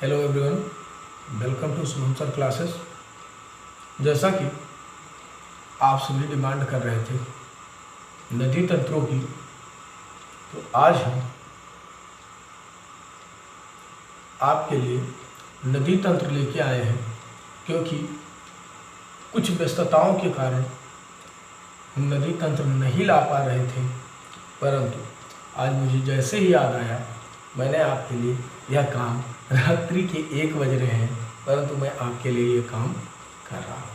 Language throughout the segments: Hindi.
Hello everyone, welcome to Shubham sir classes. जैसा कि आप सभी डिमांड कर रहे थे नदी तंत्रों की, तो आज हम आपके लिए नदी तंत्र लेके आए हैं, क्योंकि कुछ व्यस्तताओं के कारण हम नदी तंत्र नहीं ला पा रहे थे। परंतु आज मुझे जैसे ही याद आया, मैंने आपके लिए यह काम, रात्रि के 1 बज रहे हैं, परंतु मैं आपके लिए यह काम कर रहा हूँ।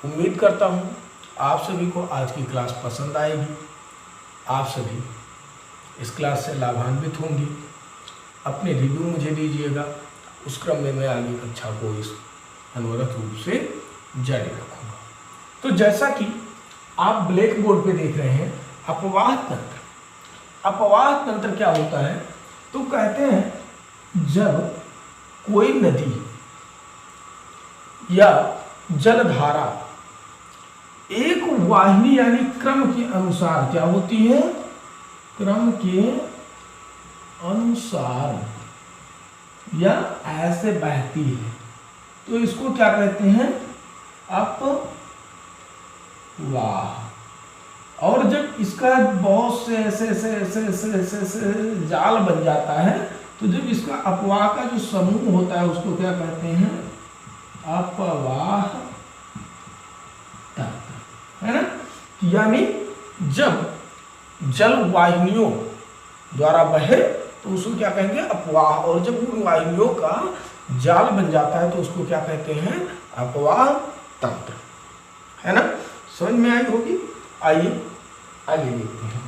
उम्मीद करता हूँ आप सभी को आज की क्लास पसंद आएगी। आप सभी इस क्लास से लाभान्वित होंगी। अपने रिव्यू मुझे दीजिएगा, उस क्रम में मैं आगे कक्षा को इस अनवरत रूप से जारी रखूँगा। तो जैसा कि आप ब्लैक बोर्ड पे देख रहे हैं, अपवाह तंत्र। अपवाह तंत्र क्या होता है? तो कहते हैं जब कोई नदी या जलधारा एक वाहिनी यानी क्रम के अनुसार क्या होती है, क्रम के अनुसार या ऐसे बहती है, तो इसको क्या कहते हैं, अपवाह। और जब इसका बहुत से ऐसे जाल बन जाता है, तो जब इसका अपवाह का जो समूह होता है उसको क्या कहते हैं, अपवाह तंत्र, है ना। यानी जब जल वाहिनियों द्वारा बहे तो उसको क्या कहेंगे, अपवाह। और जब उन वाहिनियों का जाल बन जाता है तो उसको क्या कहते हैं, अपवाह तंत्र, है ना। समझ में आई होगी। आइए आगे देखते हैं।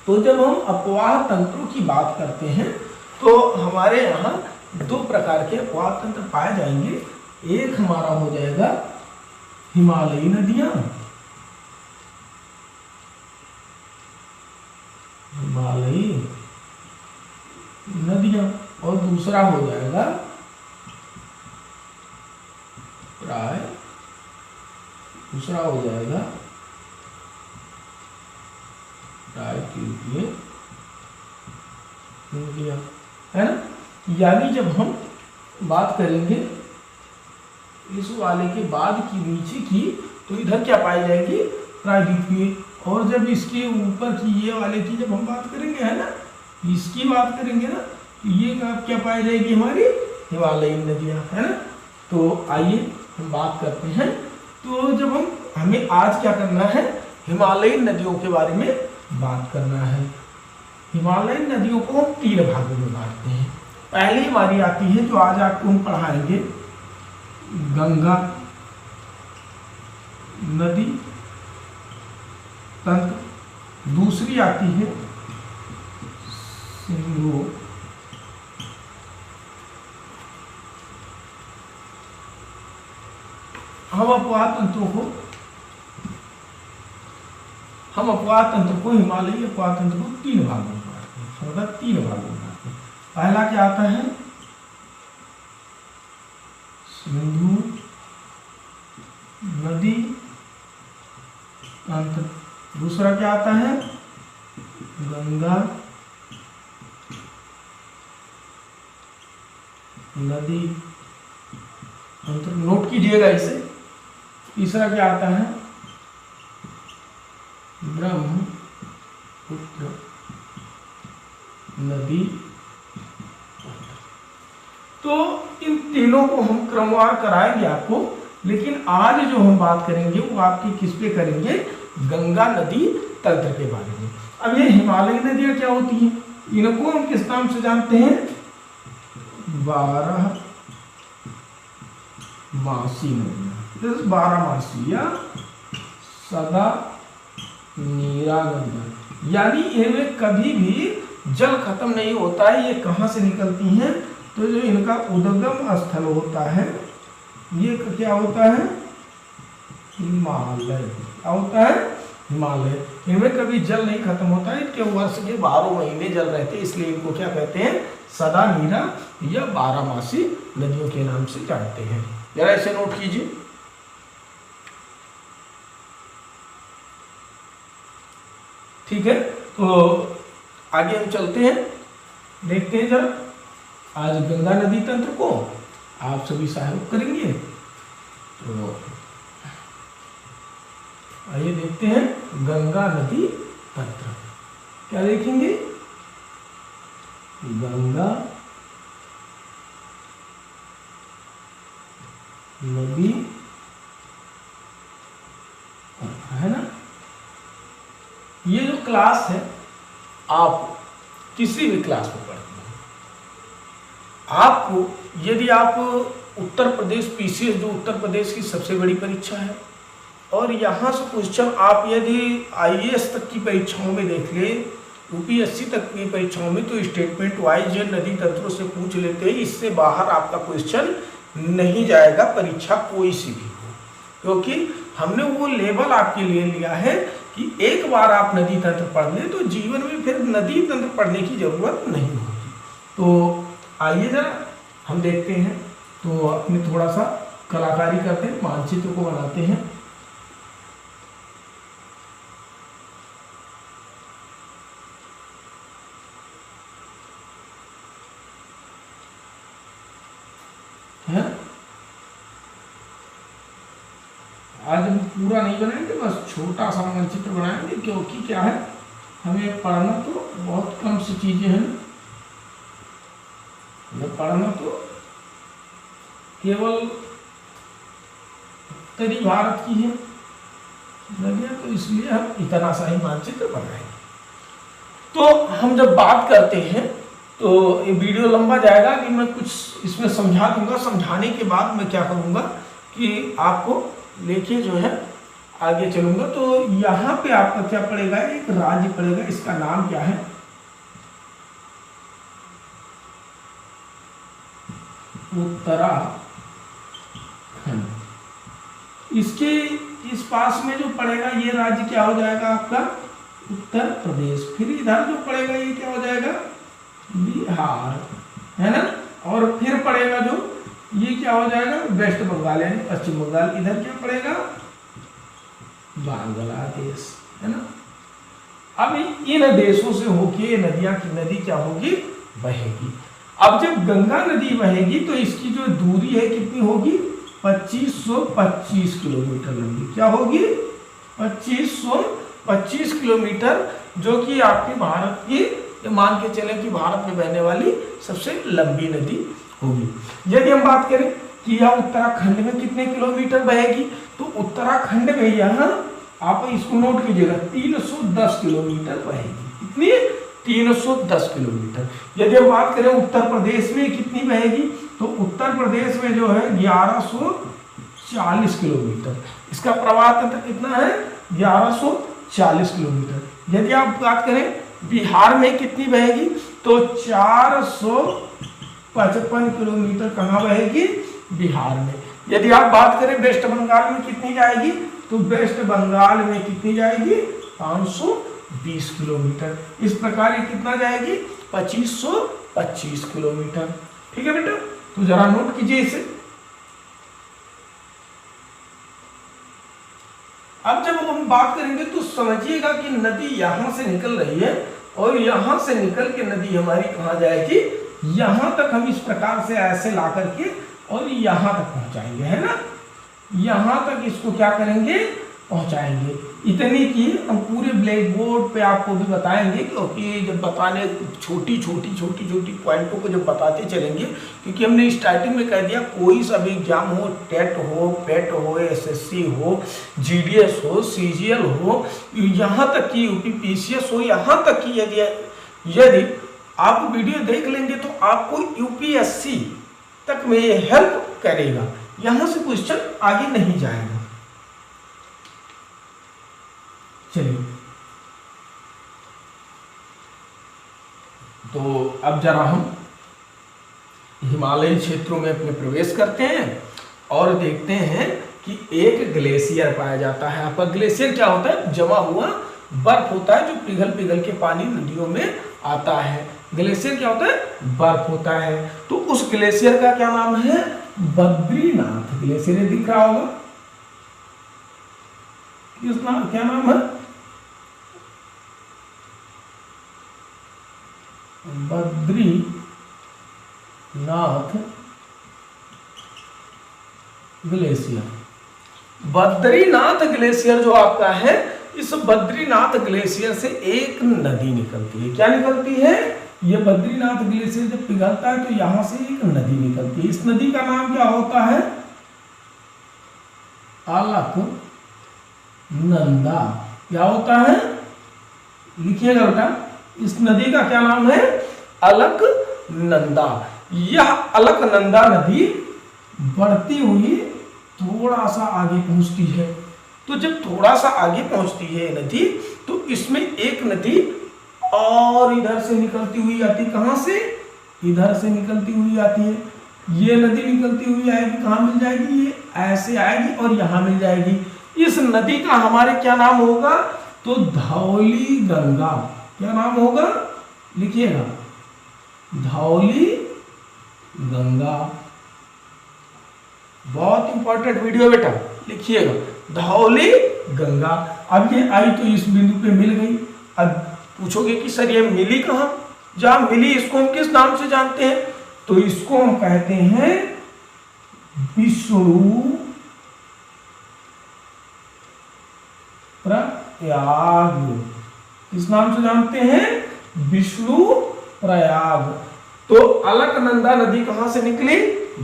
तो जब हम अपवाह तंत्रों की बात करते हैं तो हमारे यहाँ 2 प्रकार के अपवाह तंत्र पाए जाएंगे। एक हमारा हो जाएगा हिमालयी नदियां, हिमालयी नदियां, और दूसरा हो जाएगा प्रायद्वीपीय नदियां, है ना। यानी जब हम बात करेंगे इस वाले के बाद की नीचे की, तो इधर क्या पाई जाएगी, प्रायद्वीपीय। और जब इसके ऊपर की ये वाले की जब हम बात करेंगे, है ना, इसकी बात करेंगे ना, तो ये क्या पाई जाएगी, हमारी हिमालयी नदियां, है ना। तो आइए हम बात करते हैं। तो जब हमें आज क्या करना है, हिमालयी नदियों के बारे में बात करना है। हिमालयी नदियों को हम 3 भागों में बांटते हैं। पहली हमारी आती है जो आज आपको हम पढ़ाएंगे, गंगा नदी तंत्र। दूसरी आती है सिंधु हम अपवाह तंत्र को हिमालयी अपवाह तंत्र को 3 भागों में बांटते हैं, मतलब 3 भागों में बांटते हैं। पहला क्या आता है, सिंधु नदी तंत्र। दूसरा क्या आता है, गंगा नदी तंत्र, नोट कीजिएगा इसे। तीसरा क्या आता है, ब्रह्मपुत्र नदी। तो इन तीनों को हम क्रमवार कराएंगे आपको, लेकिन आज जो हम बात करेंगे वो आपकी किस पे करेंगे, गंगा नदी तंत्र के बारे में। अब ये हिमालयी नदियां क्या होती हैं, इनको हम किस नाम से जानते हैं, 12 मासी नदियां, 12 मासी या सदा नीरा नदियां। यानी इनमें कभी भी जल खत्म नहीं होता है। ये कहाँ से निकलती हैं, तो जो इनका उद्गम स्थल होता है, ये क्या होता है, हिमालय। क्या होता है, हिमालय। इनमें कभी जल नहीं खत्म होता है, इनके वर्ष के 12 महीने जल रहते हैं, इसलिए इनको क्या कहते हैं, सदा नीरा या 12 मासी नदियों के नाम से जानते हैं। जरा इसे नोट कीजिए। ठीक है, तो आगे हम चलते हैं, देखते हैं जरा। आज गंगा नदी तंत्र को आप सभी सहयोग करेंगे। तो आइए देखते हैं गंगा नदी तंत्र। क्या देखेंगे? गंगा नदी तंत्र है ना। ये जो क्लास है आप किसी भी क्लास में पढ़ते हैं, आपको यदि आप उत्तर प्रदेश पीसीएस जो उत्तर प्रदेश की सबसे बड़ी परीक्षा है, और यहाँ से क्वेश्चन आप यदि आईएएस तक की परीक्षाओं में देख ले, यूपीएससी तक की परीक्षाओं में, तो स्टेटमेंट वाइज नदी तंत्रों से पूछ लेते हैं। इससे बाहर आपका क्वेश्चन नहीं जाएगा, परीक्षा कोई सी भी हो, क्योंकि हमने वो लेवल आपके लिए लिया है कि एक बार आप नदी तंत्र पढ़ लें तो जीवन में फिर नदी तंत्र पढ़ने की जरूरत नहीं होगी। तो आइए जरा हम देखते हैं। तो अपने थोड़ा सा कलाकारी करते हैं, मानचित्र को बनाते हैं। आज हम पूरा नहीं बनाएंगे, बस छोटा सा मानचित्र बनाएंगे, क्योंकि क्या है, हमें पढ़ना तो बहुत कम सी चीजें हैं। हमें पढ़ना तो केवल उत्तरी भारत की है नदियाँ, तो इसलिए हम इतना सा ही मानचित्र बनाएंगे। तो हम जब बात करते हैं तो ये वीडियो लंबा जाएगा कि मैं कुछ इसमें समझा दूंगा। समझाने के बाद मैं क्या करूँगा कि आपको लेके जो है आगे चलूंगा। तो यहाँ पे आपका क्या पड़ेगा, एक राज्य पड़ेगा, इसका नाम क्या है, उत्तराखंड। इसके इस पास में जो पड़ेगा ये राज्य क्या हो जाएगा आपका, उत्तर प्रदेश। फिर इधर जो पड़ेगा ये क्या हो जाएगा, बिहार, है ना। और फिर पड़ेगा जो ये क्या हो जाएगा, वेस्ट बंगाल यानी पश्चिम बंगाल। इधर क्या पड़ेगा, बांग्लादेश, है ना। अब इन देशों से होके नदियां की नदी क्या होगी, बहेगी। अब जब गंगा नदी बहेगी तो इसकी जो दूरी है कितनी होगी, 2525 किलोमीटर लंबी। क्या होगी, 2525 किलोमीटर, जो कि आपके भारत की, मान के चले कि भारत में बहने वाली सबसे लंबी नदी होगी। यदि हम बात करें कि यह उत्तराखंड में कितने किलोमीटर बहेगी, तो उत्तराखंड में यहाँ आप इसको नोट कीजिएगा 310 किलोमीटर बहेगी। कितनी, 310 किलोमीटर। यदि हम बात करें उत्तर प्रदेश में कितनी बहेगी, तो उत्तर प्रदेश में जो है 1140 किलोमीटर। इसका प्रवाह तंत्र कितना है, 1140 किलोमीटर। यदि आप बात करें बिहार में कितनी बहेगी, तो 455 किलोमीटर कहाँ बहेगी, बिहार में। यदि आप बात करें वेस्ट बंगाल में कितनी जाएगी, तो वेस्ट बंगाल में कितनी जाएगी, 520 किलोमीटर। इस प्रकार ये कितना जाएगी, 2525 किलोमीटर। ठीक है बेटा, तो जरा नोट कीजिए इसे। अब जब हम बात करेंगे तो समझिएगा कि नदी यहां से निकल रही है, और यहां से निकल के नदी हमारी कहां जाएगी, यहां तक हम इस प्रकार से ऐसे ला करके और यहां तक पहुंचाएंगे, है ना। यहां तक इसको क्या करेंगे, पहुंचाएंगे। इतनी की हम पूरे ब्लैक बोर्ड पे आपको भी बताएंगे, क्योंकि जब बताने छोटी छोटी पॉइंटों को जब बताते चलेंगे, क्योंकि हमने स्टार्टिंग में कह दिया कोई सा भी एग्जाम हो, टेट हो, पेट हो, एसएससी हो, जीडीएस हो, सीजीएल हो, यहाँ तक कि यूपीपीसीएस हो, यहाँ तक कि यदि आप वीडियो देख लेंगे तो आपको यूपीएससी तक में ये हेल्प करेगा। यहाँ से क्वेश्चन आगे नहीं जाएगा। चलिए, तो अब जरा हम हिमालयी क्षेत्रों में अपने प्रवेश करते हैं और देखते हैं कि एक ग्लेशियर पाया जाता है। आपका ग्लेशियर क्या होता है, जमा हुआ बर्फ होता है, जो पिघल पिघल के पानी नदियों में आता है। ग्लेशियर क्या होता है, बर्फ होता है। तो उस ग्लेशियर का क्या नाम है, बद्रीनाथ ग्लेशियर। दिख रहा होगा, क्या नाम है, बद्रीनाथ नाथ ग्लेशियर। बद्रीनाथ ग्लेशियर जो आपका है, इस बद्रीनाथ ग्लेशियर से एक नदी निकलती है। क्या निकलती है? ये बद्रीनाथ ग्लेशियर जब पिघलता है तो यहां से एक नदी निकलती है। इस नदी का नाम क्या होता है? अलकनंदा। क्या होता है? लिखिएगा बेटा, इस नदी का क्या नाम है? अलकनंदा। यह अलकनंदा नदी बढ़ती हुई थोड़ा सा आगे पहुंचती है। तो जब थोड़ा सा आगे पहुंचती है नदी, तो इसमें एक नदी और इधर से निकलती हुई आती। कहां से? इधर से निकलती हुई आती है। ये नदी निकलती हुई आएगी, कहां मिल जाएगी? ये ऐसे आएगी और यहां मिल जाएगी। इस नदी का हमारे क्या नाम होगा? तो धौली गंगा। क्या नाम होगा? लिखिएगा, धौली गंगा। बहुत इंपॉर्टेंट वीडियो बेटा, लिखिएगा, धौली गंगा। अब ये आई तो इस बिंदु पे मिल गई। अब पूछोगे कि सर ये मिली कहां? जहां मिली इसको हम किस नाम से जानते हैं? तो इसको हम कहते हैं विष्णु प्रयाग। किस नाम से जानते हैं? विष्णु प्रयाग। तो अलकनंदा नदी कहां से निकली?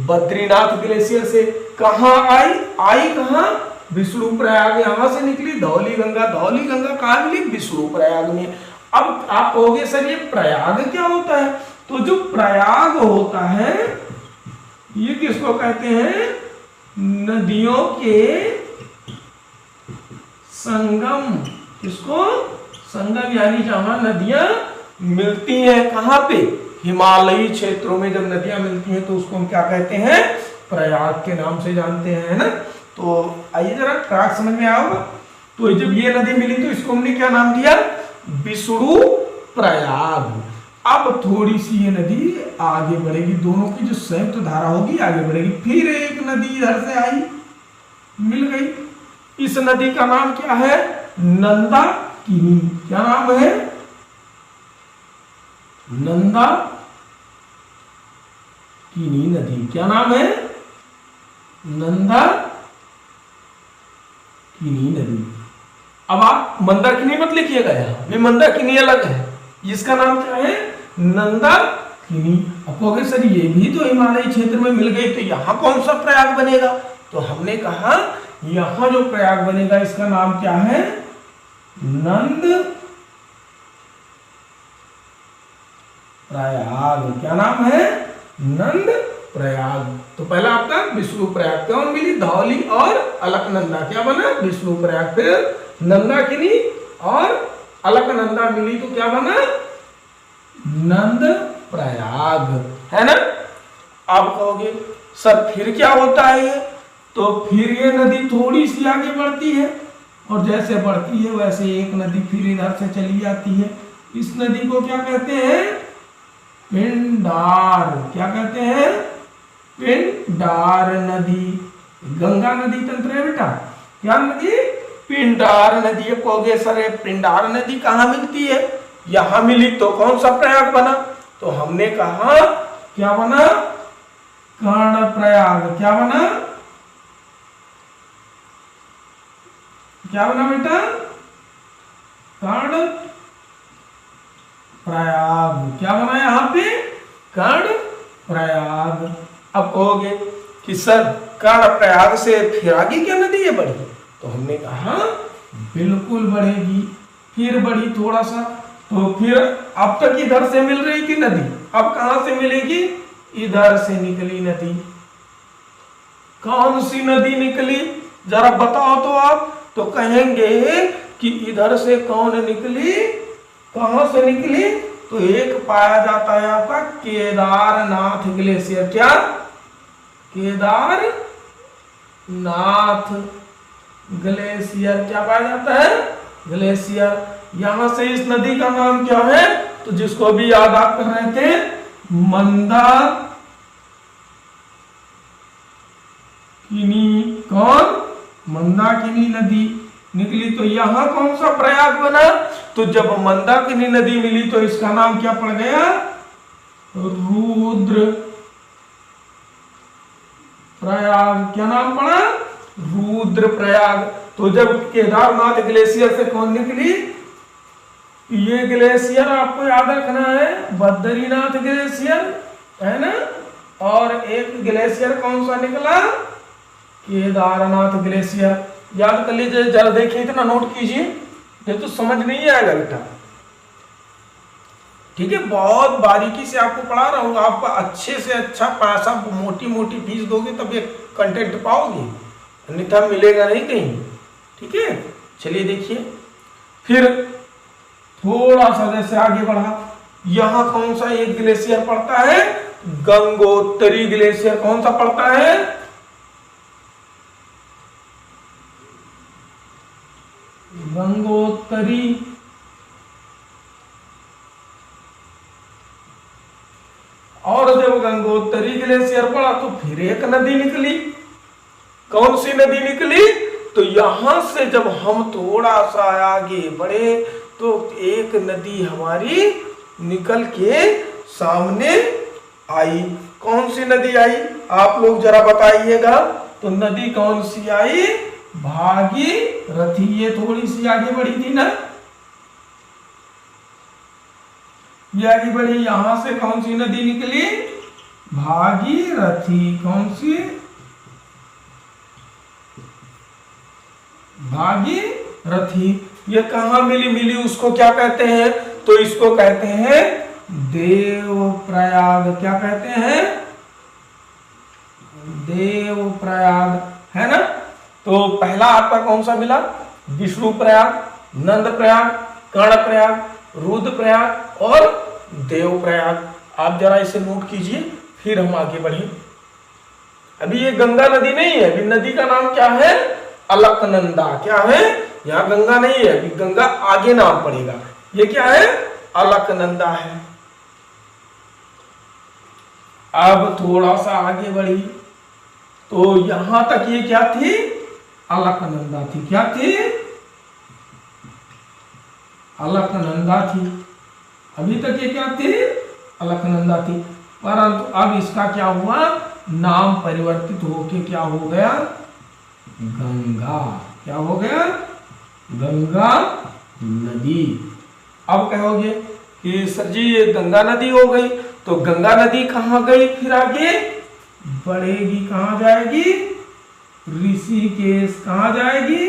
बद्रीनाथ ग्लेशियर से। कहां आई? आई कहां? विष्णु प्रयाग। यहां से निकली धौली गंगा। धौली गंगा कहां मिली? विष्णु प्रयाग में। अब आप कहोगे सर ये प्रयाग क्या होता है? तो जो प्रयाग होता है ये किसको कहते हैं? नदियों के संगम। किसको? संगम, यानी जहां नदियां मिलती हैं। कहां पे? हिमालयी क्षेत्रों में जब नदियां मिलती हैं तो उसको हम क्या कहते हैं? प्रयाग के नाम से जानते हैं, है ना। तो आइए जरा ट्रैक समझ में आओगे। तो जब ये नदी मिली तो इसको हमने क्या नाम दिया? विष्णु प्रयाग। अब थोड़ी सी ये नदी आगे बढ़ेगी, दोनों की जो संयुक्त धारा होगी आगे बढ़ेगी। फिर एक नदी इधर से आई, मिल गई। इस नदी का नाम क्या है? नंदाकिनी। क्या नाम है? नंदाकिनी नदी। क्या नाम है? नंदाकिनी नदी। अब आप मंदाकिनी मत लिखिएगा, यहां में मंदाकिनी अलग है, इसका नाम क्या है? नंदाकिनी। अब कहोगे सर ये भी तो हिमालय क्षेत्र में मिल गई, तो यहां कौन सा प्रयाग बनेगा? तो हमने कहा यहां जो प्रयाग बनेगा इसका नाम क्या है? नंद प्रयाग। क्या नाम है? नंद प्रयाग। तो पहला आपका विष्णु प्रयाग। कौन मिली? धौली और अलकनंदा। क्या बना? विष्णु प्रयाग। फिर नंदाकिनी और अलकनंदा मिली तो क्या बना? नंद प्रयाग, है ना। अब कहोगे सर फिर क्या होता है ये? तो फिर ये नदी थोड़ी सी आगे बढ़ती है और जैसे बढ़ती है वैसे एक नदी फिर इधर से चली जाती है। इस नदी को क्या कहते हैं? पिंडार। क्या कहते हैं? पिंडार नदी। गंगा नदी तंत्र है बेटा। क्या नदी? पिंडार नदी। कहोगे सर पिंडार नदी कहां मिलती है? यहां मिली तो कौन सा प्रयाग बना? तो हमने कहा क्या बना? कर्ण प्रयाग। क्या बना? क्या बना बेटा? कर्ण प्रयाग। क्या बना यहां पे? कर्ण प्रयाग। अब कहोगे कि सर कर्ण प्रयाग से फिर आगे क्या नदी है बढ़ी? तो हमने कहा बिल्कुल बढ़ेगी। फिर बढ़ी थोड़ा सा, तो फिर अब तक इधर से मिल रही थी नदी, अब कहां से मिलेगी? इधर से निकली नदी। कौन सी नदी निकली जरा बताओ तो आप। तो कहेंगे कि इधर से कौन निकली? कहां से निकली? तो एक पाया जाता है आपका केदारनाथ ग्लेशियर। क्या? केदारनाथ ग्लेशियर। क्या पाया जाता है? ग्लेशियर। यहां से इस नदी का नाम क्या है? तो जिसको भी याद आप कर रहे थे, मंदाकिनी। कौन? मंदाकिनी नदी निकली। तो यहां कौन सा प्रयाग बना? तो जब मंदाकिनी नदी मिली तो इसका नाम क्या पड़ गया? रुद्र प्रयाग, क्या नाम पड़ा? रुद्रप्रयाग। तो जब केदारनाथ ग्लेशियर से कौन निकली? ये ग्लेशियर आपको याद रखना है, बद्रीनाथ ग्लेशियर है ना, और एक ग्लेशियर कौन सा निकला? केदारनाथ ग्लेशियर। याद कर लीजिए, जरा देखिए, इतना नोट कीजिए, ये तो समझ नहीं आएगा बेटा, ठीक है? बहुत बारीकी से आपको पढ़ा रहा हूँ, आपको अच्छे से अच्छा पैसा, मोटी मोटी फीस दोगे तब ये कंटेंट पाओगे, अन्यथा मिलेगा नहीं कहीं, ठीक है? चलिए देखिए, फिर थोड़ा सा जैसे आगे बढ़ा, यहां कौन सा एक ग्लेशियर पड़ता है? गंगोत्री ग्लेशियर। कौन सा पड़ता है? गंगोत्री। और जब गंगोत्री ग्लेशियर पड़ा तो फिर एक नदी निकली। कौन सी नदी निकली? तो यहां से जब हम थोड़ा सा आगे बढ़े तो एक नदी हमारी निकल के सामने आई। कौन सी नदी आई? आप लोग जरा बताइएगा। तो नदी कौन सी आई? भागीरथी। ये थोड़ी सी आगे बढ़ी थी ना, ये आगे बढ़ी, यहां से कौन सी नदी निकली? भागीरथी। कौन सी? भागीरथी। ये कहां मिली उसको क्या कहते हैं? तो इसको कहते हैं देवप्रयाग। क्या कहते हैं? देवप्रयाग, है ना? तो पहला आपका कौन सा मिला? विष्णुप्रयाग, नंदप्रयाग, कर्णप्रयाग, रुद्रप्रयाग और देवप्रयाग। आप जरा इसे नोट कीजिए, फिर हम आगे बढ़े। अभी ये गंगा नदी नहीं है, अभी नदी का नाम क्या है? अलकनंदा। क्या है? यहाँ गंगा नहीं है, अभी गंगा आगे नाम पड़ेगा। ये क्या है? अलकनंदा है। अब थोड़ा सा आगे बढ़ी तो यहां तक ये क्या थी? अलकनंदा थी। क्या थी? अलकनंदा थी। अभी तक ये क्या थी? अलकनंदा थी। परंतु अब इसका क्या हुआ? नाम परिवर्तित होके क्या हो गया? गंगा। क्या हो गया? गंगा नदी। अब कहोगे कि सर जी ये गंगा नदी हो गई, तो गंगा नदी कहां गई? फिर आगे बढ़ेगी, कहां जाएगी? ऋषिकेश। कहां जाएगी?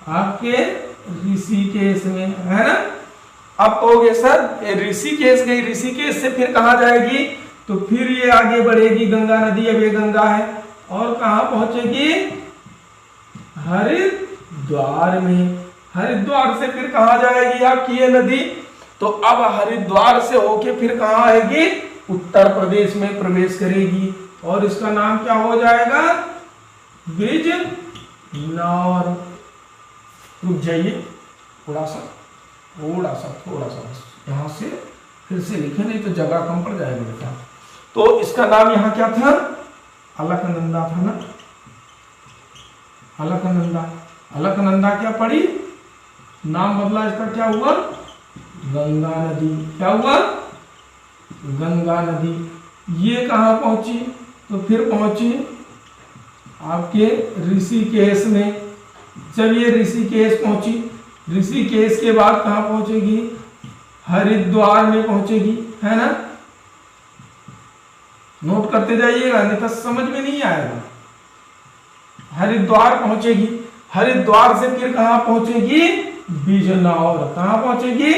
आपके ऋषिकेश में, है ना? अब कहोगे सर ये ऋषिकेश गई, ऋषिकेश से फिर कहां जाएगी? तो फिर ये आगे बढ़ेगी गंगा नदी। अब ये गंगा है और कहां पहुंचेगी? हरिद्वार में। हरिद्वार से फिर कहां जाएगी आपकी ये नदी? तो अब हरिद्वार से होके फिर कहां आएगी? उत्तर प्रदेश में प्रवेश करेगी और इसका नाम क्या हो जाएगा? बिजनौर। रुक जाइए थोड़ा सा बस, यहां से फिर से लिखे, नहीं तो जगह कम पड़ जाएगा बेटा। तो इसका नाम यहाँ क्या था? अलकनंदा था ना? अलकनंदा क्या पड़ी? नाम बदला, इसका क्या हुआ? गंगा नदी। क्या हुआ? गंगा नदी। ये कहां पहुंची? तो फिर पहुंची आपके ऋषिकेश में। जब ये ऋषिकेश पहुंची, ऋषिकेश के बाद कहां पहुंचेगी? हरिद्वार में पहुंचेगी, है ना? नोट करते जाइएगा, नहीं तो समझ में नहीं आएगा। हरिद्वार पहुंचेगी, हरिद्वार से फिर कहां पहुंचेगी? बिजनौर। कहां पहुंचेगी?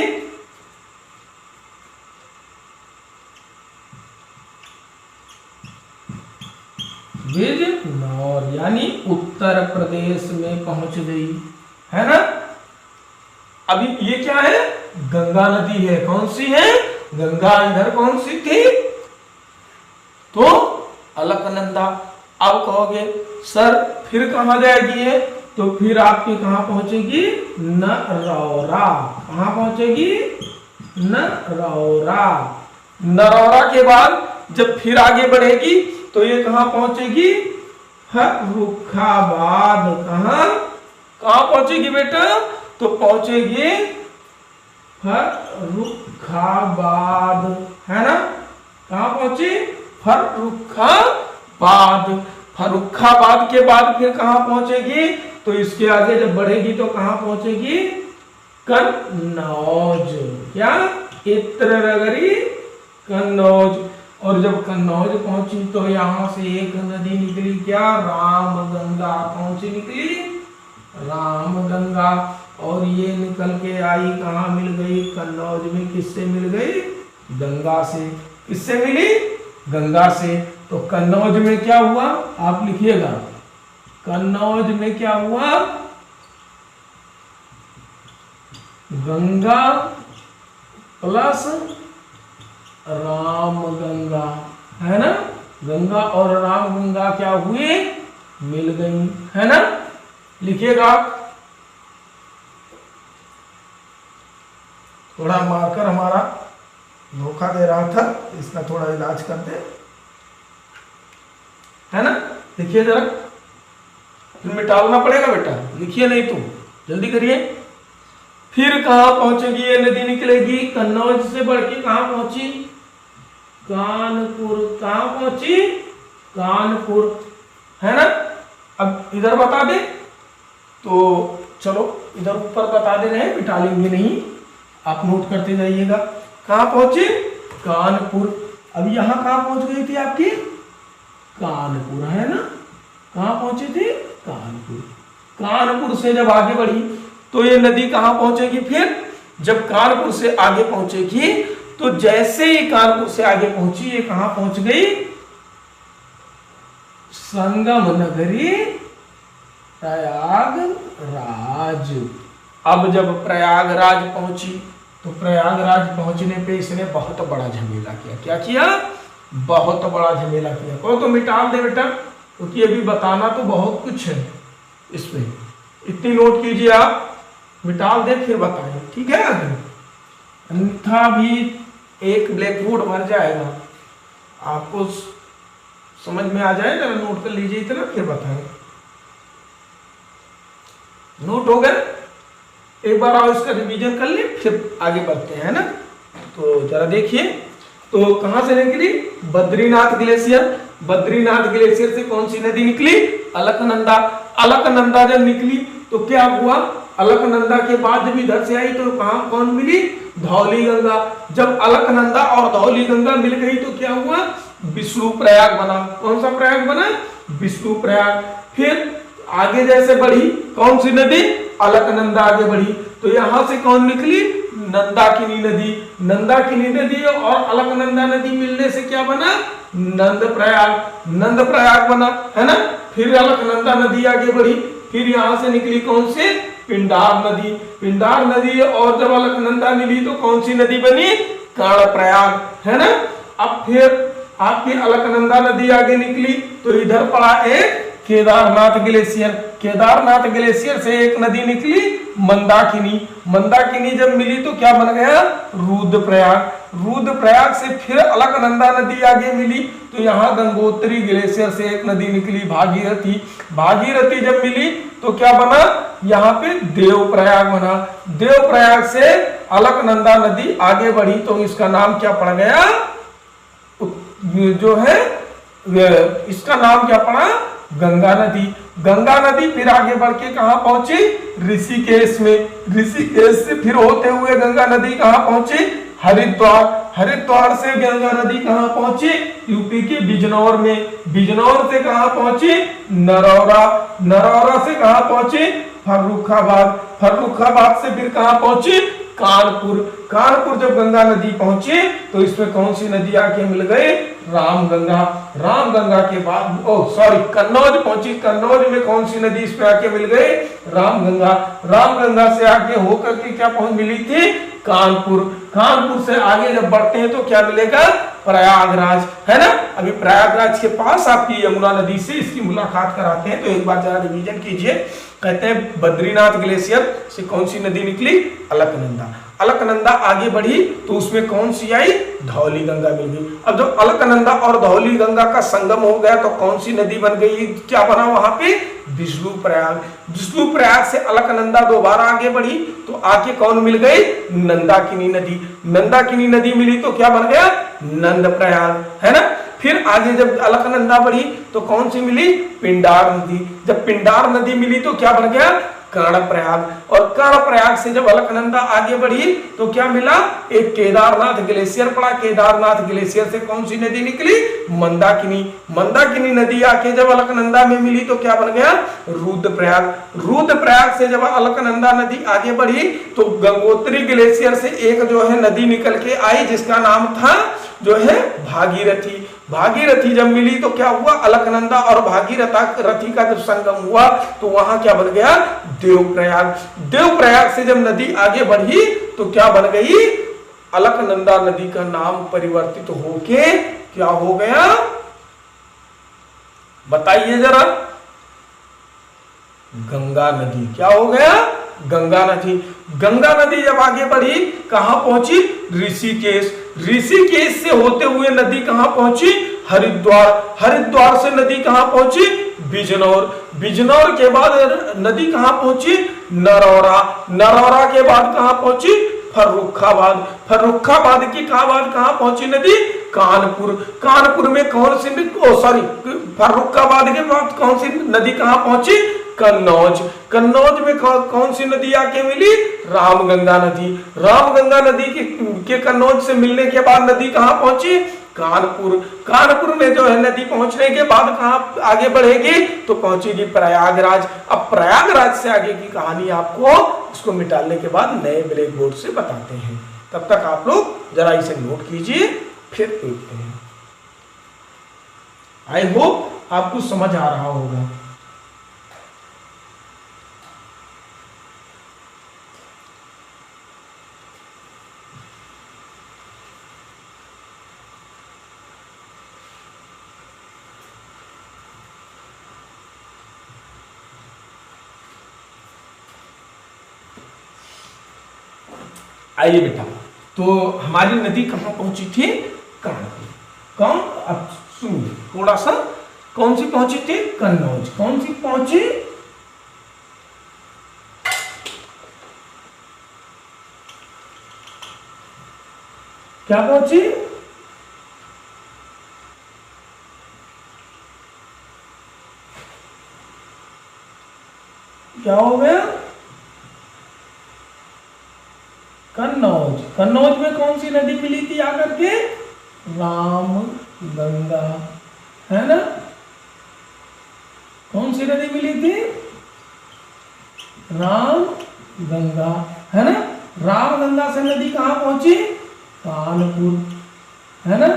बिजनौर, यानी उत्तर प्रदेश में पहुंच गई, है ना? अभी ये क्या है? गंगा नदी है। कौन सी है? गंगा। इधर कौन सी थी? तो अलकनंदा। अब कहोगे सर फिर कहां जाएगी है? तो फिर आपकी कहां पहुंचेगी? नरौरा। कहां पहुंचेगी? नरौरा। नरौरा के बाद जब फिर आगे बढ़ेगी तो ये कहां पहुंचेगी? फर्रुखाबाद। कहां पहुंचेगी बेटा? तो पहुंचेगी फर्रुखाबाद, है ना? कहां पहुंची? फर्रुखाबाद। फर्रुखाबाद के बाद फिर कहां पहुंचेगी? तो इसके आगे जब बढ़ेगी तो कहां पहुंचेगी? कन्नौज। क्या? इत्र नगरी कन्नौज। और जब कन्नौज पहुंची तो यहां से एक नदी निकली, क्या? रामगंगा। कौन सी निकली? रामगंगा। और ये निकल के आई कहां मिल गई? कन्नौज में। किससे मिल गई? गंगा से। किससे मिली? गंगा से। तो कन्नौज में क्या हुआ? आप लिखिएगा, कन्नौज में क्या हुआ? गंगा प्लस रामगंगा, है ना? गंगा और रामगंगा क्या हुए? मिल गई, है ना? लिखिएगा। थोड़ा मार्कर हमारा धोखा दे रहा था, इसका थोड़ा इलाज करते, है ना? लिखिए जरा, फिर मिटाना पड़ेगा बेटा, लिखिए नहीं तो जल्दी करिए। फिर कहां पहुंचेगी ये नदी? निकलेगी कन्नौज से बढ़ के कहां पहुंची? कानपुर। कहां पहुंची? कानपुर, है ना? अब इधर बता दे तो चलो, इधर ऊपर बता दे रहे हैं, मिटा लेंगे नहीं, आप नोट करते जाइएगा। कहां पहुंची? कानपुर। अब यहां कहां पहुंच गई थी आपकी? कानपुर, है ना? कहां पहुंची थी? कानपुर। कानपुर से जब आगे बढ़ी तो ये नदी कहां पहुंचेगी? फिर जब कानपुर से आगे पहुंचेगी तो जैसे ही कानपुर से आगे पहुंची, ये कहां पहुंच गई? संगम नगरी प्रयागराज। अब जब प्रयागराज पहुंची तो प्रयागराज पहुंचने पे इसने बहुत बड़ा झमेला किया। क्या किया? बहुत बड़ा झमेला किया। कहो तो मिटा दे बेटा, क्योंकि अभी बताना तो बहुत कुछ है इसमें। इतनी नोट कीजिए आप, मिटा दे फिर बताएं, ठीक है? अन्यथा भी एक ब्लैक बोर्ड भर जाएगा, आपको समझ में आ जाए, जरा नोट कर लीजिए इतना, फिर बताएं। नोट हो गया? एक बार आओ इसका रिवीजन कर ले, फिर आगे बढ़ते हैं, ना? तो जरा देखिए, तो कहां से निकली? बद्रीनाथ ग्लेशियर। बद्रीनाथ ग्लेशियर से कौन सी नदी निकली? अलकनंदा। अलकनंदा जब निकली तो क्या हुआ? अलकनंदा के बाद जब इधर से आई तो कहां कौन मिली? धौली गंगा। जब अलकनंदा और धौली गंगा मिल गई तो क्या हुआ? विष्णु प्रयाग बना। कौन सा प्रयाग बना? विष्णु प्रयाग। फिर आगे जैसे बढ़ी कौन सी नदी? अलकनंदा आगे बढ़ी तो यहां से कौन निकली? नंदाकिनी नदी। नंदाकिनी नदी और अलकनंदा नदी मिलने से क्या बना? नंद प्रयाग। नंद प्रयाग बना, है ना? फिर अलकनंदा नदी आगे बढ़ी, फिर यहां से निकली कौन सी? पिंडार नदी। पिंडार नदी और जब अलकनंदा मिली तो कौन सी नदी बनी? कर्णप्रयाग, है ना? अब फिर आपकी अलकनंदा नदी आगे निकली तो इधर पड़ा एक केदारनाथ ग्लेशियर। केदारनाथ ग्लेशियर से एक नदी निकली मंदाकिनी। मंदाकिनी जब मिली तो क्या बन गया? रुद्रप्रयाग। रुद्रप्रयाग से फिर अलकनंदा नदी आगे मिली तो यहाँ गंगोत्री ग्लेशियर से एक नदी निकली भागीरथी। भागीरथी जब मिली तो क्या बना? यहाँ पे देवप्रयाग बना। देवप्रयाग से अलकनंदा नदी आगे बढ़ी तो इसका नाम क्या पड़ गया? जो है इसका नाम क्या पड़ा? गंगा नदी। गंगा नदी फिर आगे बढ़ के कहां पहुंची? ऋषिकेश में। ऋषिकेश से फिर होते हुए गंगा नदी कहां पहुंची? हरिद्वार। हरिद्वार से गंगा नदी कहां पहुंची? यूपी के बिजनौर में। बिजनौर से कहां पहुंची? नरौरा। नरौरा से कहां पहुंची? फर्रुखाबाद। फर्रुखाबाद से फिर कहां पहुंची? कानपुर। कानपुर जब गंगा नदी पहुंची तो इसमें कौन सी नदी आके मिल गई? रामगंगा। रामगंगा के बाद कन्नौज पहुंची। कन्नौज में कौन सी नदी इस पे आके मिल गई? रामगंगा। रामगंगा से आगे होकर के क्या पहुंच मिली थी? कानपुर। कानपुर से आगे जब बढ़ते हैं तो क्या मिलेगा? प्रयागराज, है ना? अभी प्रयागराज के पास आपकी यमुना नदी से इसकी मुलाकात कराते हैं, तो एक बार जरा रिवीजन कीजिए। कहते हैं बद्रीनाथ ग्लेशियर से कौन सी नदी निकली? अलकनंदा। अलकनंदा आगे बढ़ी तो उसमें कौन सी आई? धौली गंगा मिल गई। अब जब अलकनंदा और धौली गंगा का संगम हो गया तो कौन सी नदी बन गई? क्या बना वहां पे? विष्णु प्रयाग। विष्णु प्रयाग से अलकनंदा दोबारा आगे बढ़ी तो आके कौन मिल गई? नंदाकिनी नदी। नंदाकिनी नदी मिली तो क्या बन गया? नंद प्रयाग, है ना? फिर आगे जब अलकनंदा बढ़ी तो कौन सी मिली? पिंडार नदी। जब पिंडार नदी मिली तो क्या बन गया? कर्णप्रयाग। और कर्णप्रयाग से जब अलकनंदा आगे बढ़ी तो क्या मिला? एक केदारनाथ ग्लेशियर पड़ा। केदारनाथ ग्लेशियर से कौन सी नदी निकली? मंदाकिनी। मंदाकिनी नदी आके जब अलकनंदा में मिली तो क्या बन गया? रुद्रप्रयाग। रुद्रप्रयाग से जब अलकनंदा नदी आगे बढ़ी तो गंगोत्री ग्लेशियर से एक जो है नदी निकल के आई जिसका नाम था जो है भागीरथी। भागीरथी जब मिली तो क्या हुआ? अलकनंदा और भागीरथी का जब संगम हुआ तो वहां क्या बन गया? देवप्रयाग। देवप्रयाग से जब नदी आगे बढ़ी तो क्या बन गई? अलकनंदा नदी का नाम परिवर्तित होके क्या हो गया? बताइए जरा। गंगा नदी। क्या हो गया? गंगा नदी। गंगा नदी जब आगे बढ़ी कहां पहुंची? ऋषिकेश। ऋषिकेश से होते हुए नदी कहां पहुंची? हरिद्वार। हरिद्वार से नदी कहां पहुंची? बिजनौर। बिजनौर के बाद नदी कहां पहुंची? नरौरा। नरौरा के बाद कहां पहुंची? फर्रुखाबाद। फर्रुखाबाद की बाद कहां पहुंची नदी? कानपुर। कानपुर में कौन सी फर्रुखाबाद के बाद कौन सी नदी कहां पहुंची? कन्नौज। कन्नौज में कौन सी नदी आके मिली? रामगंगा नदी। रामगंगा नदी के कन्नौज से मिलने के बाद नदी कहां पहुंची? कानपुर। कानपुर में जो है नदी पहुंचने के बाद कहां आगे बढ़ेगी? तो पहुंचेगी प्रयागराज। अब प्रयागराज से आगे की कहानी आपको इसको मिटाने के बाद नए ब्लैक बोर्ड से बताते हैं। तब तक आप लोग जरा इसे नोट कीजिए, फिर देखते हैं। आई होप आपको समझ आ रहा होगा। आइए बेटा, तो हमारी नदी कहां पहुंची थी? कानपुर। कौन? अब सुनिए थोड़ा सा। कौन सी पहुंची थी? कन्नौज। कौन सी पहुंची? क्या पहुंची? क्या हो गया? कन्नौज। कन्नौज में कौन सी नदी मिली थी आकर के? राम गंगा, है ना? कौन सी नदी मिली थी? राम गंगा, है ना? राम गंगा से नदी कहां पहुंची? कानपुर, है ना?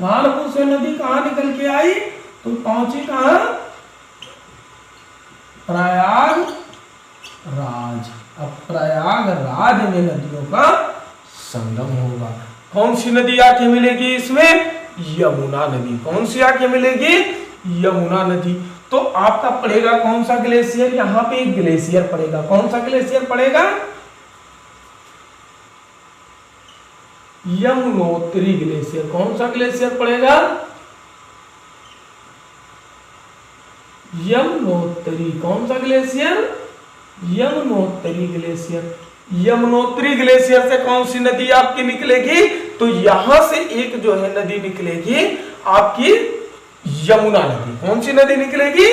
कानपुर से नदी कहां निकल के आई? तो पहुंची कहां? प्रयागराज। अब प्रयागराज में नदियों का संगम होगा। कौन सी नदी आके मिलेगी इसमें? यमुना नदी। कौन सी आके मिलेगी? यमुना नदी। तो आपका पड़ेगा कौन सा ग्लेशियर? यहां पे एक ग्लेशियर पड़ेगा। कौन सा ग्लेशियर पड़ेगा? यमुनोत्री ग्लेशियर। कौन सा ग्लेशियर पड़ेगा? यमुनोत्री। कौन सा glacier? Yamunotri glacier. Yamunotri glacier से कौन सी नदी आपकी निकलेगी? तो यहां से एक जो है नदी निकलेगी आपकी यमुना नदी। कौन सी नदी निकलेगी?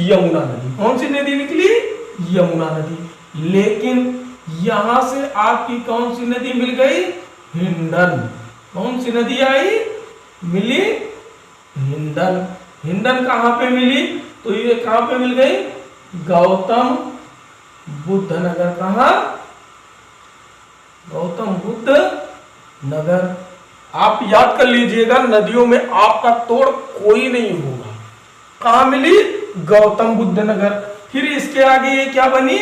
यमुना नदी। कौन सी नदी निकली? यमुना नदी। लेकिन यहां से आपकी कौन सी नदी मिल गई? हिंडन। कौन सी नदी आई? मिली हिंडन। हिंडन कहां पे मिली? तो ये कहां पे मिल गई? गौतम बुद्ध नगर। कहां? गौतम बुद्ध नगर। आप याद कर लीजिएगा, नदियों में आपका तोड़ कोई नहीं होगा। कहां मिली? गौतम बुद्ध नगर। फिर इसके आगे ये क्या बनी?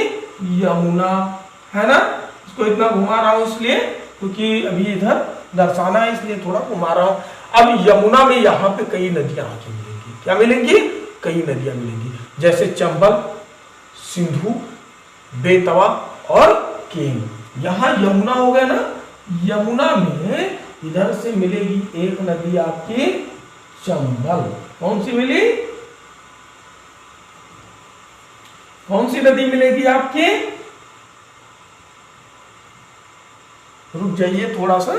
यमुना, है ना? इसको इतना घुमा रहा हूं इसलिए क्योंकि अभी इधर दर्शाना है, इसलिए थोड़ा घुमा रहा हूं। अब यमुना में यहां पे कई नदियां आके मिलेंगी। क्या मिलेंगी? कई नदियां मिलेंगी, जैसे चंबल, सिंधु, बेतवा और केन। यहां यमुना हो गया ना। यमुना में इधर से मिलेगी एक नदी आपकी चंबल। कौन सी मिली? कौन सी नदी मिलेगी आपकी? रुक जाइए थोड़ा सा।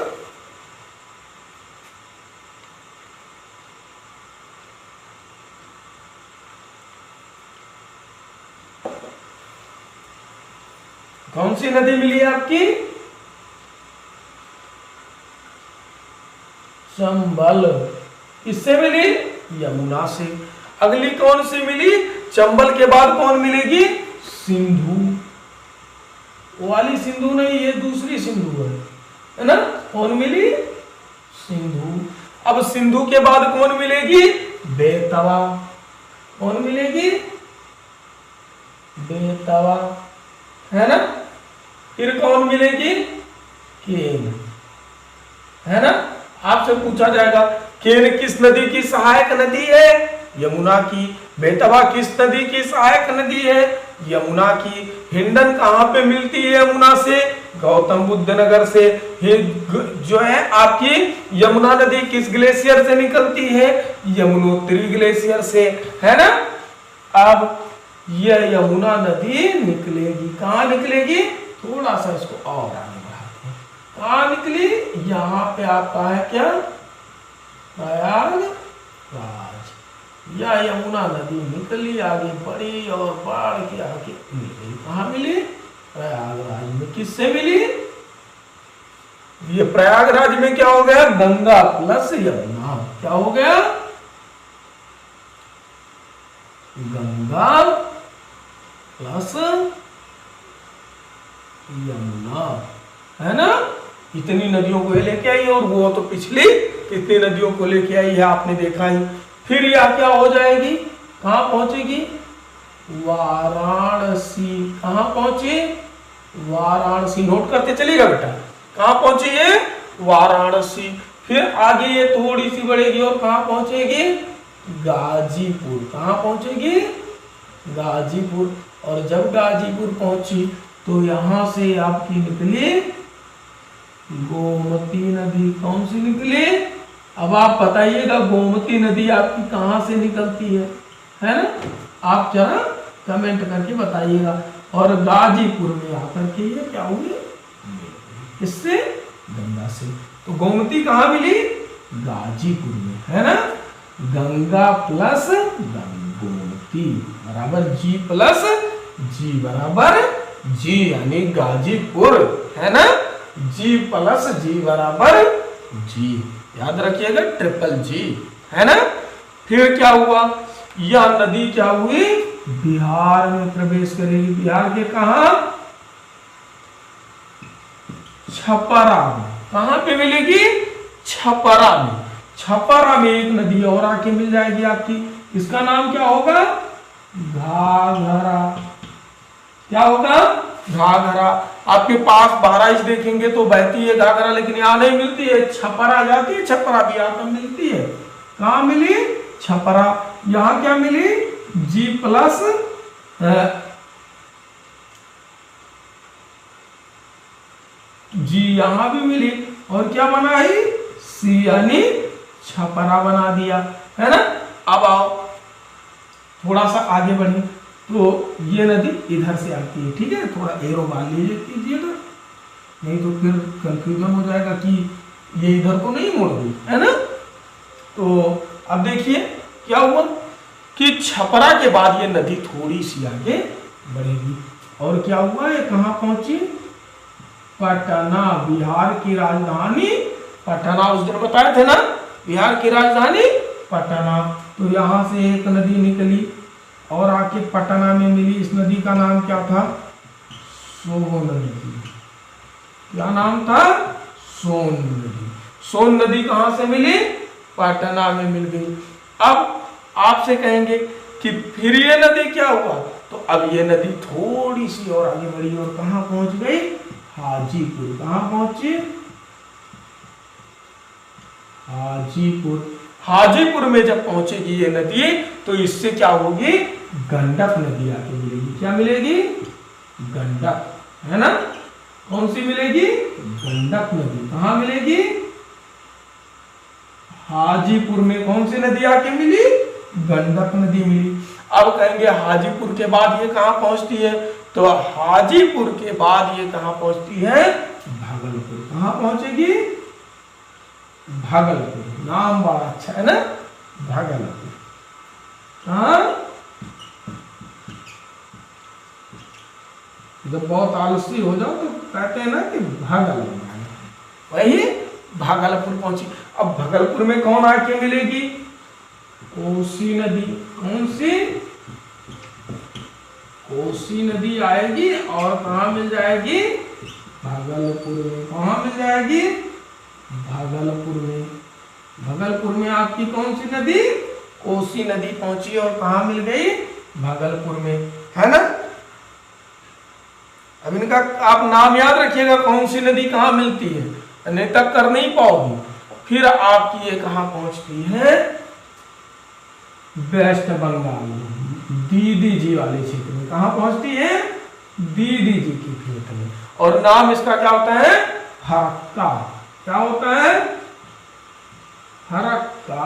कौन सी नदी मिली है आपकी? चंबल। किससे मिली? यमुना से। अगली कौन सी मिली? चंबल के बाद कौन मिलेगी? सिंधु। वो वाली सिंधु नहीं, ये दूसरी सिंधु है ना? कौन मिली? सिंधु। अब सिंधु के बाद कौन मिलेगी? बेतवा। कौन मिलेगी? बेतवा, है ना? फिर कौन मिलेगी? केन, है ना? आपसे पूछा जाएगा केन किस नदी की सहायक नदी है? यमुना की। बेतवा किस नदी की सहायक नदी है? यमुना की। हिंडन कहाँ पे मिलती है यमुना से? गौतम बुद्ध नगर से। जो है आपकी यमुना नदी किस ग्लेशियर से निकलती है? यमुनोत्री ग्लेशियर से, है ना? अब यह यमुना नदी निकलेगी, कहाँ निकलेगी? थोड़ा सा इसको और आगे बढ़ाते हैं। कहाँ निकली? यहाँ पे आपका है क्या? प्रयागराज। यह यमुना नदी निकली, आगे बढ़ी और बाढ़ के आगे मिली। कहाँ मिली? प्रयागराज में। किससे मिली? ये प्रयागराज में क्या हो गया? गंगा प्लस यमुना। क्या हो गया? गंगा प्लस यमुना, है ना? इतनी नदियों को लेके आई, और वो तो पिछली कितनी नदियों को लेके आई है आपने देखा ही। फिर यह क्या हो जाएगी? कहां पहुंचेगी? वाराणसी। कहां पहुंची? वाराणसी। नोट करते चलिएगा बेटा। कहां पहुंची ये? वाराणसी। फिर आगे ये थोड़ी सी बढ़ेगी और कहां पहुंचेगी? गाजीपुर। कहां पहुंचेगी? गाजीपुर। और जब गाजीपुर पहुंची तो यहां से आपकी निकली गोमती नदी। कौन सी निकली? अब आप बताइएगा गोमती नदी आपकी कहां से निकलती है ना? आप जरा कमेंट करके बताइएगा। और गाजीपुर में आकर के ये क्या हुई? इससे गंगा से। तो गोमती कहां मिली? गाजीपुर में, है ना? गंगा प्लस गोमती बराबर जी प्लस जी बराबर जी, यानी गाजीपुर, है ना? जी प्लस जी बराबर जी। याद रखिएगा, ट्रिपल जी, है ना? फिर क्या हुआ? यह नदी क्या हुई? बिहार में प्रवेश करेगी। बिहार के कहा? छपरा में। कहां पे मिलेगी? छपरा में। छपरा में एक नदी और आके मिल जाएगी आपकी। इसका नाम क्या होगा? घाघरा। क्या होगा? घाघरा। आपके पास बहराइच देखेंगे तो बहती है घाघरा, लेकिन यहां नहीं मिलती है। छपरा जाती है, छपरा बिहार में मिलती है। कहां मिली? छपरा। यहां क्या मिली? जी प्लस जी, यहां भी मिली। और क्या बना है? सी, यानी छपरा बना दिया, है ना? अब आओ थोड़ा सा आगे बढ़े तो ये नदी इधर से आती है, ठीक है? थोड़ा एरो मान लीजिएगा, नहीं तो फिर कंफ्यूजन हो जाएगा कि ये इधर को नहीं मोड़ गई, है ना? तो अब देखिए क्या हुआ कि छपरा के बाद ये नदी थोड़ी सी आगे बढ़ेगी। और क्या हुआ? ये कहां पहुंची? पटना। बिहार की राजधानी पटना। उस दिन बताए थे ना, बिहार की राजधानी पटना। तो यहां से एक नदी निकली और आके पटना में मिली। इस नदी का नाम क्या था? सोन नदी। क्या नाम था? सोन नदी। सोन नदी कहां से मिली? पटना में मिल गई। अब आपसे कहेंगे कि फिर ये नदी क्या हुआ? तो अब ये नदी थोड़ी सी और आगे बढ़ी और कहां पहुंच गई? हाजीपुर। कहां पहुंची? हाजीपुर। हाजीपुर में जब पहुंचेगी ये नदी तो इससे क्या होगी? गंडक नदी आके मिलेगी। क्या मिलेगी? गंडक, है ना? कौन सी मिलेगी? गंडक नदी। कहां मिलेगी? हाजीपुर में। कौन सी नदी आके मिली? गंडक नदी मिली। अब कहेंगे हाजीपुर के बाद ये कहां पहुंचती है? तो हाजीपुर के बाद ये कहां पहुंचती है? भागलपुर। कहां पहुंचेगी? भागलपुर। नाम बड़ा अच्छा है ना, भागलपुर। कहां? जब बहुत आलसी हो जाओ तो कहते हैं ना कि भागल बनाए, वही भागलपुर पहुंची। अब भागलपुर में कौन आके मिलेगी? कोसी नदी। कौन सी? कोसी नदी आएगी और कहाँ मिल जाएगी? भागलपुर में। कहाँ मिल जाएगी? भागलपुर में। भागलपुर में आपकी कौन सी नदी? कोसी नदी पहुंची और कहाँ मिल गई? भागलपुर में, है ना। अब इनका आप नाम याद रखिएगा, कौन सी नदी कहाँ मिलती है, नहीं तक कर नहीं पाओगी। फिर आपकी ये कहाँ पहुंचती है? वेस्ट बंगाल, दीदी जी वाले क्षेत्र में। कहाँ पहुंचती है? दीदी जी की खेत में। और नाम इसका क्या होता है? फरक्का। क्या होता है? फरक्का,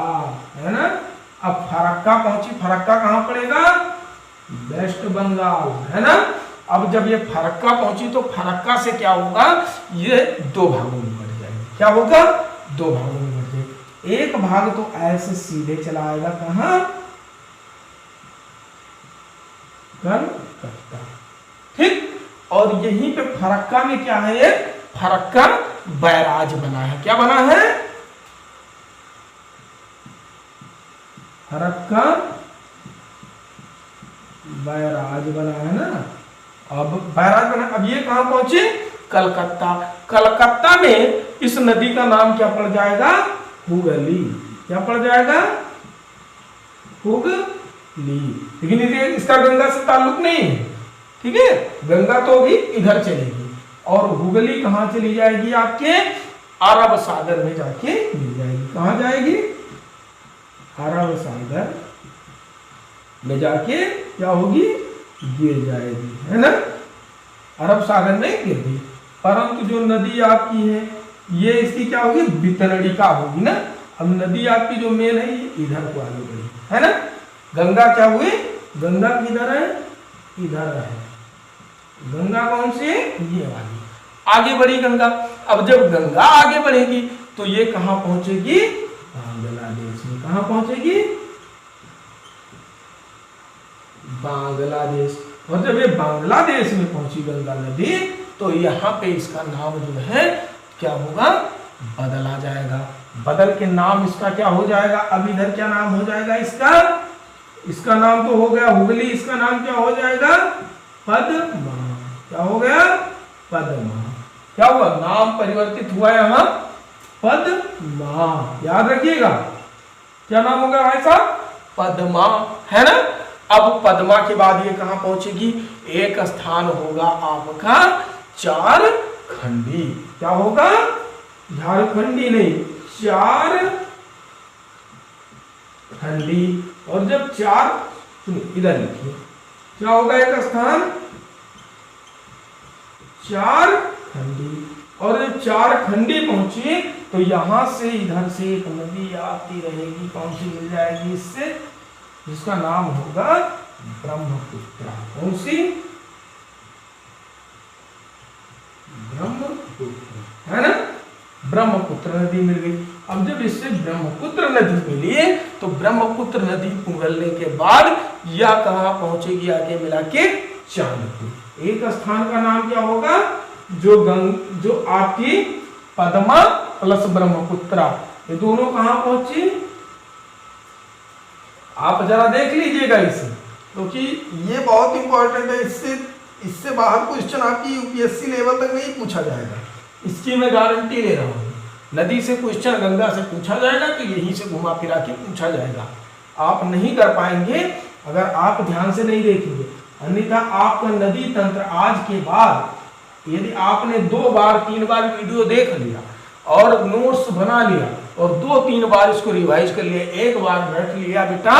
है ना। अब फरक्का पहुंची। फरक्का कहाँ पड़ेगा? वेस्ट बंगाल, है ना। अब जब ये फरक्का पहुंची तो फरक्का से क्या होगा? ये दो भागों में बढ़ जाएगी। क्या होगा? दो भागों में बढ़ जाएगी। एक भाग तो ऐसे सीधे चला आएगा, कहां? कलकत्ता, ठीक। और यहीं पे फरक्का में क्या है? ये फरक्का बैराज बना है। क्या बना है? फरक्का बैराज बना है ना। अब बैराज बना। अब ये कहां पहुंचे? कलकत्ता। कलकत्ता में इस नदी का नाम क्या पड़ जाएगा? हुगली। क्या पड़ जाएगा? हुगली। लेकिन इसका गंगा से ताल्लुक नहीं है, ठीक है। गंगा तो भी इधर चलेगी और हुगली कहां चली जाएगी? आपके अरब सागर में जाके मिल जाएगी। कहां जाएगी? अरब सागर में जाके क्या होगी? गिर जाएगी, है ना। अरब सागर में गिर गई। परंतु जो नदी आपकी है ये इसकी क्या होगी? वितरणिका होगी ना। अब नदी आपकी जो मेन है ये इधर को आगे बढ़ी, है ना। गंगा क्या हुई? गंगा किधर है? इधर है। गंगा कौन सी? ये वाली। आगे बढ़ी गंगा। अब जब गंगा आगे बढ़ेगी तो ये कहां पहुंचेगी? बांग्लादेश में। कहां पहुंचेगी? बांग्लादेश। और जब ये बांग्लादेश में पहुंची गंगा नदी तो यहाँ पे इसका नाम जो है क्या होगा? बदला जाएगा। बदल के नाम इसका क्या हो जाएगा? अब इधर क्या नाम हो जाएगा इसका? इसका नाम तो हो गया हुगली। इसका नाम क्या हो जाएगा? पद्मा। क्या हो गया? पद्मा। क्या हुआ? नाम परिवर्तित हुआ यहाँ पद्मा। याद रखिएगा क्या नाम हो गया भाई साहब? पद्मा, है ना। अब पद्मा के बाद ये कहां पहुंचेगी? एक स्थान होगा आपका झारखंडी। क्या होगा? झारखंडी नहीं, झारखंडी। और जब इधर लिखिए क्या होगा? एक स्थान झारखंडी। और जब झारखंडी पहुंची तो यहां से इधर से एक नदी आती रहेगी। कौन सी मिल जाएगी इससे? जिसका नाम होगा ब्रह्मपुत्र। कौन सी? ब्रह्मपुत्र, है ना। ब्रह्मपुत्र नदी मिल गई। अब जब इससे ब्रह्मपुत्र नदी मिली तो ब्रह्मपुत्र नदी उगलने के बाद यह कहां पहुंचेगी? आगे मिला के चांदपुर। एक स्थान का नाम क्या होगा? जो आपकी पद्मा प्लस ब्रह्मपुत्रा, ये दोनों कहां पहुंची? आप जरा देख लीजिएगा इसे, क्योंकि ये बहुत इंपॉर्टेंट है। इससे बाहर क्वेश्चन आपकी यूपीएससी लेवल तक नहीं पूछा जाएगा, इसकी मैं गारंटी ले रहा हूँ। नदी से क्वेश्चन गंगा से पूछा जाएगा तो यहीं से घुमा फिरा के पूछा जाएगा। आप नहीं कर पाएंगे अगर आप ध्यान से नहीं देखेंगे। अन्यथा आपका नदी तंत्र आज के बाद यदि आपने 2 बार 3 बार वीडियो देख लिया और नोट्स बना लिया और 2-3 बार इसको रिवाइज कर लिया, एक बार बैठ लिया बेटा,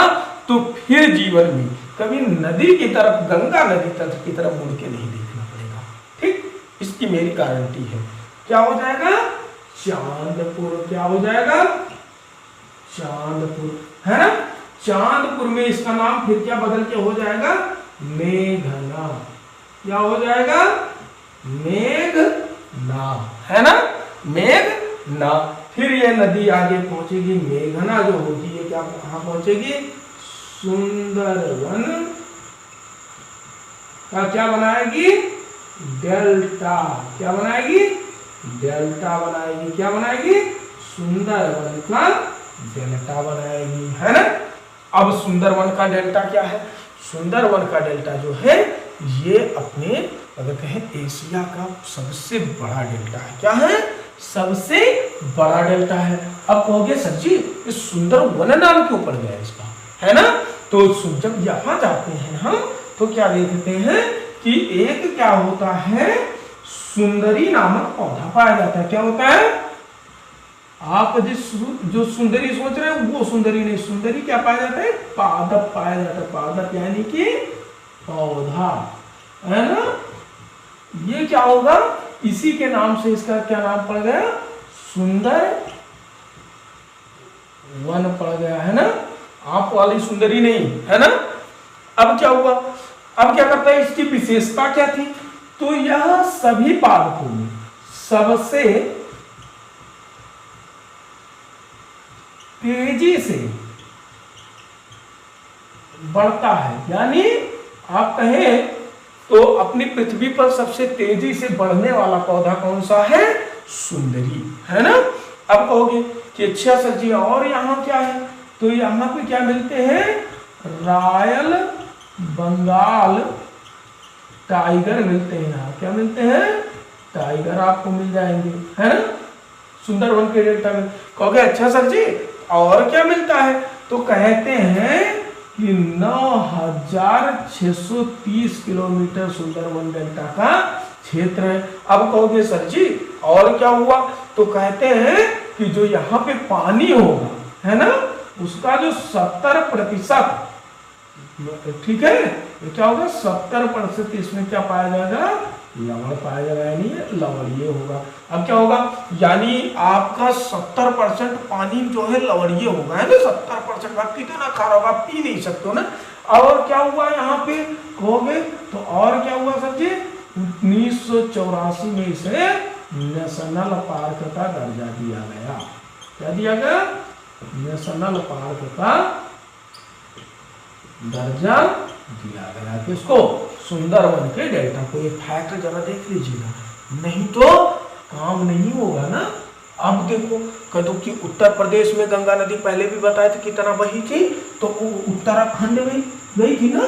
तो फिर जीवन में कभी नदी की तरफ, गंगा नदी तंत्र की तरफ मुड़ के नहीं देखना पड़ेगा। ठीक, इसकी मेरी गारंटी है। क्या हो जाएगा? चांदपुर। क्या हो जाएगा? चांदपुर, है ना। चांदपुर में इसका नाम फिर क्या बदल के हो जाएगा? मेघना। क्या हो जाएगा? मेघना, है ना, मेघना। फिर ये नदी आगे पहुंचेगी, मेघना जो होती है क्या कहां पहुंचेगी? सुंदरवन का क्या बनाएगी? डेल्टा। क्या बनाएगी? डेल्टा बनाएगी। क्या बनाएगी? सुंदरवन का डेल्टा बनाएगी, है ना। अब सुंदरवन का डेल्टा क्या है? सुंदरवन का डेल्टा जो है ये अपने अगर कहें एशिया का सबसे बड़ा डेल्टा है। क्या है? सबसे बड़ा डेल्टा है। अब कहोगे सर जी ये सुंदरवन नाम क्यों पड़ गया इसका, है ना। तो जब यहां जाते हैं हम तो क्या देखते हैं कि एक क्या होता है, सुंदरी नामक पौधा पाया जाता है। क्या होता है? आप जो सुंदरी सोच रहे हैं वो सुंदरी नहीं, सुंदरी क्या पाया जाता है? पादप पाया जाता है। पादप यानी कि पौधा, है ना। ये क्या होगा? इसी के नाम से इसका क्या नाम पड़ गया? सुंदर वन पड़ गया, है ना। आप वाली सुंदरी नहीं, है ना। अब क्या हुआ? अब क्या करता है? इसकी विशेषता क्या थी? तो यह सभी पादपों में सबसे तेजी से बढ़ता है। यानी आप कहें तो अपनी पृथ्वी पर सबसे तेजी से बढ़ने वाला पौधा कौन सा है? सुंदरी, है ना। अब कहोगे कि अच्छा सर जी और यहाँ क्या है? तो यहाँ पे क्या मिलते हैं? रॉयल बंगाल टाइगर मिलते हैं। यहाँ क्या मिलते हैं? टाइगर आपको मिल जाएंगे, है ना, सुंदरवन के डेल्टा में। कहोगे अच्छा सर जी और क्या मिलता है? तो कहते हैं कि 9630 किलोमीटर सुंदरवन डेल्टा का क्षेत्र है। अब कहोगे सर जी और क्या हुआ? तो कहते हैं कि जो यहाँ पे पानी होगा, है ना, उसका जो 70%, ठीक है, तो क्या होगा? 70% इसमें क्या पाया जाएगा? लवण पाया जाएगा, यानी लवणीय होगा। अब क्या होगा? यानी आपका 70% पानी जो है लवणीय होगा, है ना। 70% आप कितना खा रहा होगा? आप पी नहीं सकते हो ना। और क्या हुआ यहाँ पे कहोगे? तो और क्या हुआ सर जी? 1984 में इसे नेशनल पार्क का दर्जा दिया गया। क्या दिया गया? नेशनल पार्क का दर्जा दिया गया। किसको? सुंदरवन के डेल्टा को। ये फैक्ट जरा देख लीजिएगा, नहीं तो काम नहीं होगा ना। अब देखो कदू की उत्तर प्रदेश में गंगा नदी पहले भी बताए थे कितना बही थी, तो उत्तराखंड में गई थी ना।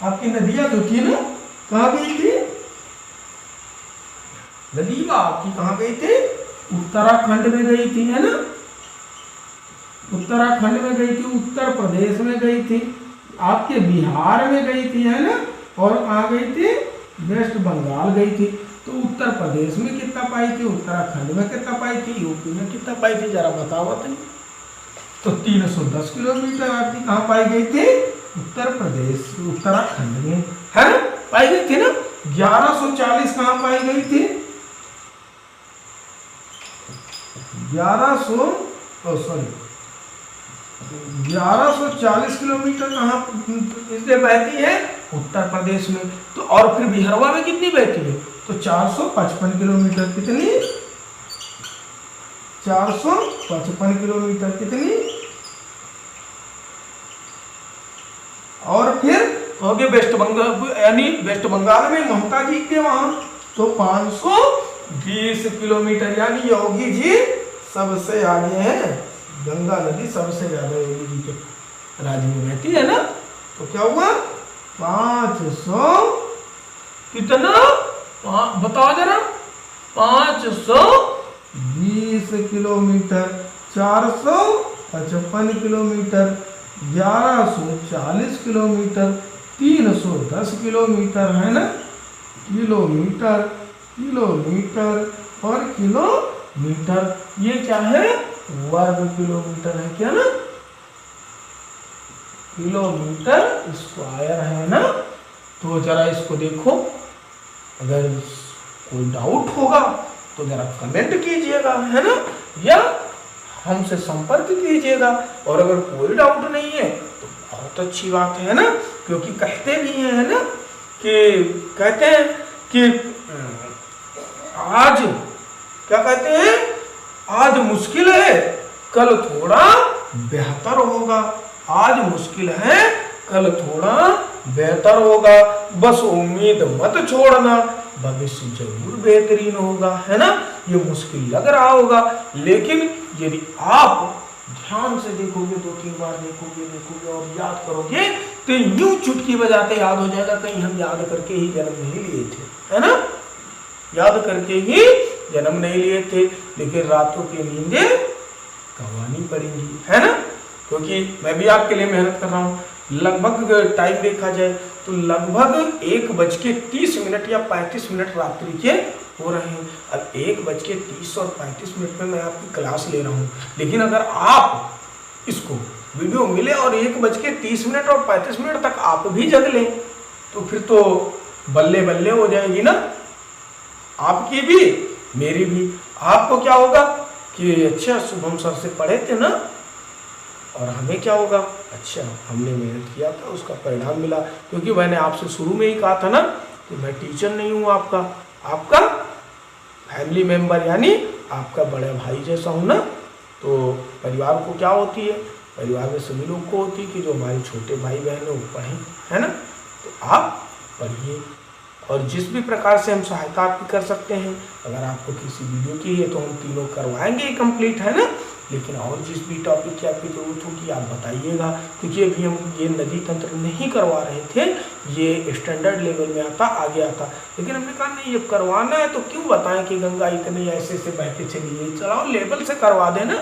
आपकी नदियां जो थी ना, कहाँ गई थी? नदी आपकी कहाँ गई थी? उत्तराखंड में गई थी, है ना। उत्तराखंड में गई थी, उत्तर प्रदेश में गई थी, आपके बिहार में गई थी, है ना, और आ गई थी वेस्ट बंगाल गई थी। तो उत्तर प्रदेश में कितना पाई थी? उत्तराखंड में कितना पाई थी? यूपी में कितना पाई थी? जरा बताओ तो 310 किलोमीटर आपकी कहाँ पाई गई थी? उत्तर प्रदेश उत्तराखंड में, है ना, पाई गई थी ना। 1140 कहाँ पाई गई थी? 1140 किलोमीटर कहाँ इसलिए बहती है? उत्तर प्रदेश में। तो और फिर बिहारवा में कितनी बहती है? तो 455 किलोमीटर। कितनी? 455 किलोमीटर। कितनी? और फिर कहोगे वेस्ट बंगाल, यानी वेस्ट बंगाल में ममता जी के वहां तो 520 किलोमीटर, यानी योगी जी सबसे आगे है। गंगा नदी सबसे ज्यादा योगी जी के राज्य में बहती है ना। तो क्या हुआ? 500 कितना? बताओ जरा। 520 किलोमीटर, 455 किलोमीटर, 1140 किलोमीटर, 310 किलोमीटर, है ना। किलोमीटर, किलोमीटर और किलोमीटर, ये क्या है? वर्ग किलोमीटर है, क्या ना, किलोमीटर स्क्वायर है ना। तो जरा इसको देखो, अगर कोई डाउट होगा तो जरा कमेंट कीजिएगा, है ना, या हमसे संपर्क कीजिएगा। और अगर कोई डाउट नहीं है तो बहुत अच्छी बात है ना, क्योंकि कहते भी हैं, है ना, कि कहते हैं कि आज क्या कहते हैं? आज मुश्किल है, कल थोड़ा बेहतर होगा। आज मुश्किल है, कल थोड़ा बेहतर होगा, बस उम्मीद मत छोड़ना, भविष्य जरूर बेहतरीन होगा, है ना। ये मुश्किल लग रहा होगा, लेकिन यदि आप ध्यान से देखोगे, 2-3 बार देखोगे और याद करोगे तो यूं चुटकी बजाते याद हो जाएगा। कहीं हम याद करके ही जन्म नहीं लिए थे, है ना, याद करके ही जन्म नहीं लिए थे, लेकिन रातों की नींदें गंवानी पड़ेंगी, है ना। क्योंकि मैं भी आपके लिए मेहनत कर रहा हूँ। लगभग टाइम देखा जाए तो लगभग 1:30 या 35 रात्रि के हो रहे हैं। अब 1:30 और 35 में मैं आपकी क्लास ले रहा हूँ, लेकिन अगर आप इसको वीडियो मिले और 1:30 और 35 तक आप भी जग लें तो फिर तो बल्ले बल्ले हो जाएगी ना, आपकी भी मेरी भी। आपको क्या होगा कि अच्छा शुभम सर से पढ़े थे ना, और हमें क्या होगा, अच्छा हमने मेहनत किया था, उसका परिणाम मिला। क्योंकि मैंने आपसे शुरू में ही कहा था ना कि मैं टीचर नहीं हूँ, आपका फैमिली मेंबर यानी आपका बड़ा भाई जैसा हूँ ना। तो परिवार को क्या होती है, परिवार में सभी लोग को होती है कि जो हमारे छोटे भाई बहन है वो पढ़ें, है ना। तो आप पढ़िए, और जिस भी प्रकार से हम सहायता आपकी कर सकते हैं, अगर आपको किसी वीडियो की है तो हम तीनों करवाएंगे कंप्लीट, है ना। लेकिन और जिस भी टॉपिक की आपकी जरूरत होगी आप बताइएगा, क्योंकि अभी हम ये नदी तंत्र नहीं करवा रहे थे, ये स्टैंडर्ड लेवल में आता, आगे आता। लेकिन हमने कहा नहीं, ये करवाना है तो क्यों बताएं कि गंगा इतनी ऐसे से बह के चली गई, चलाओ लेवल से करवा देना,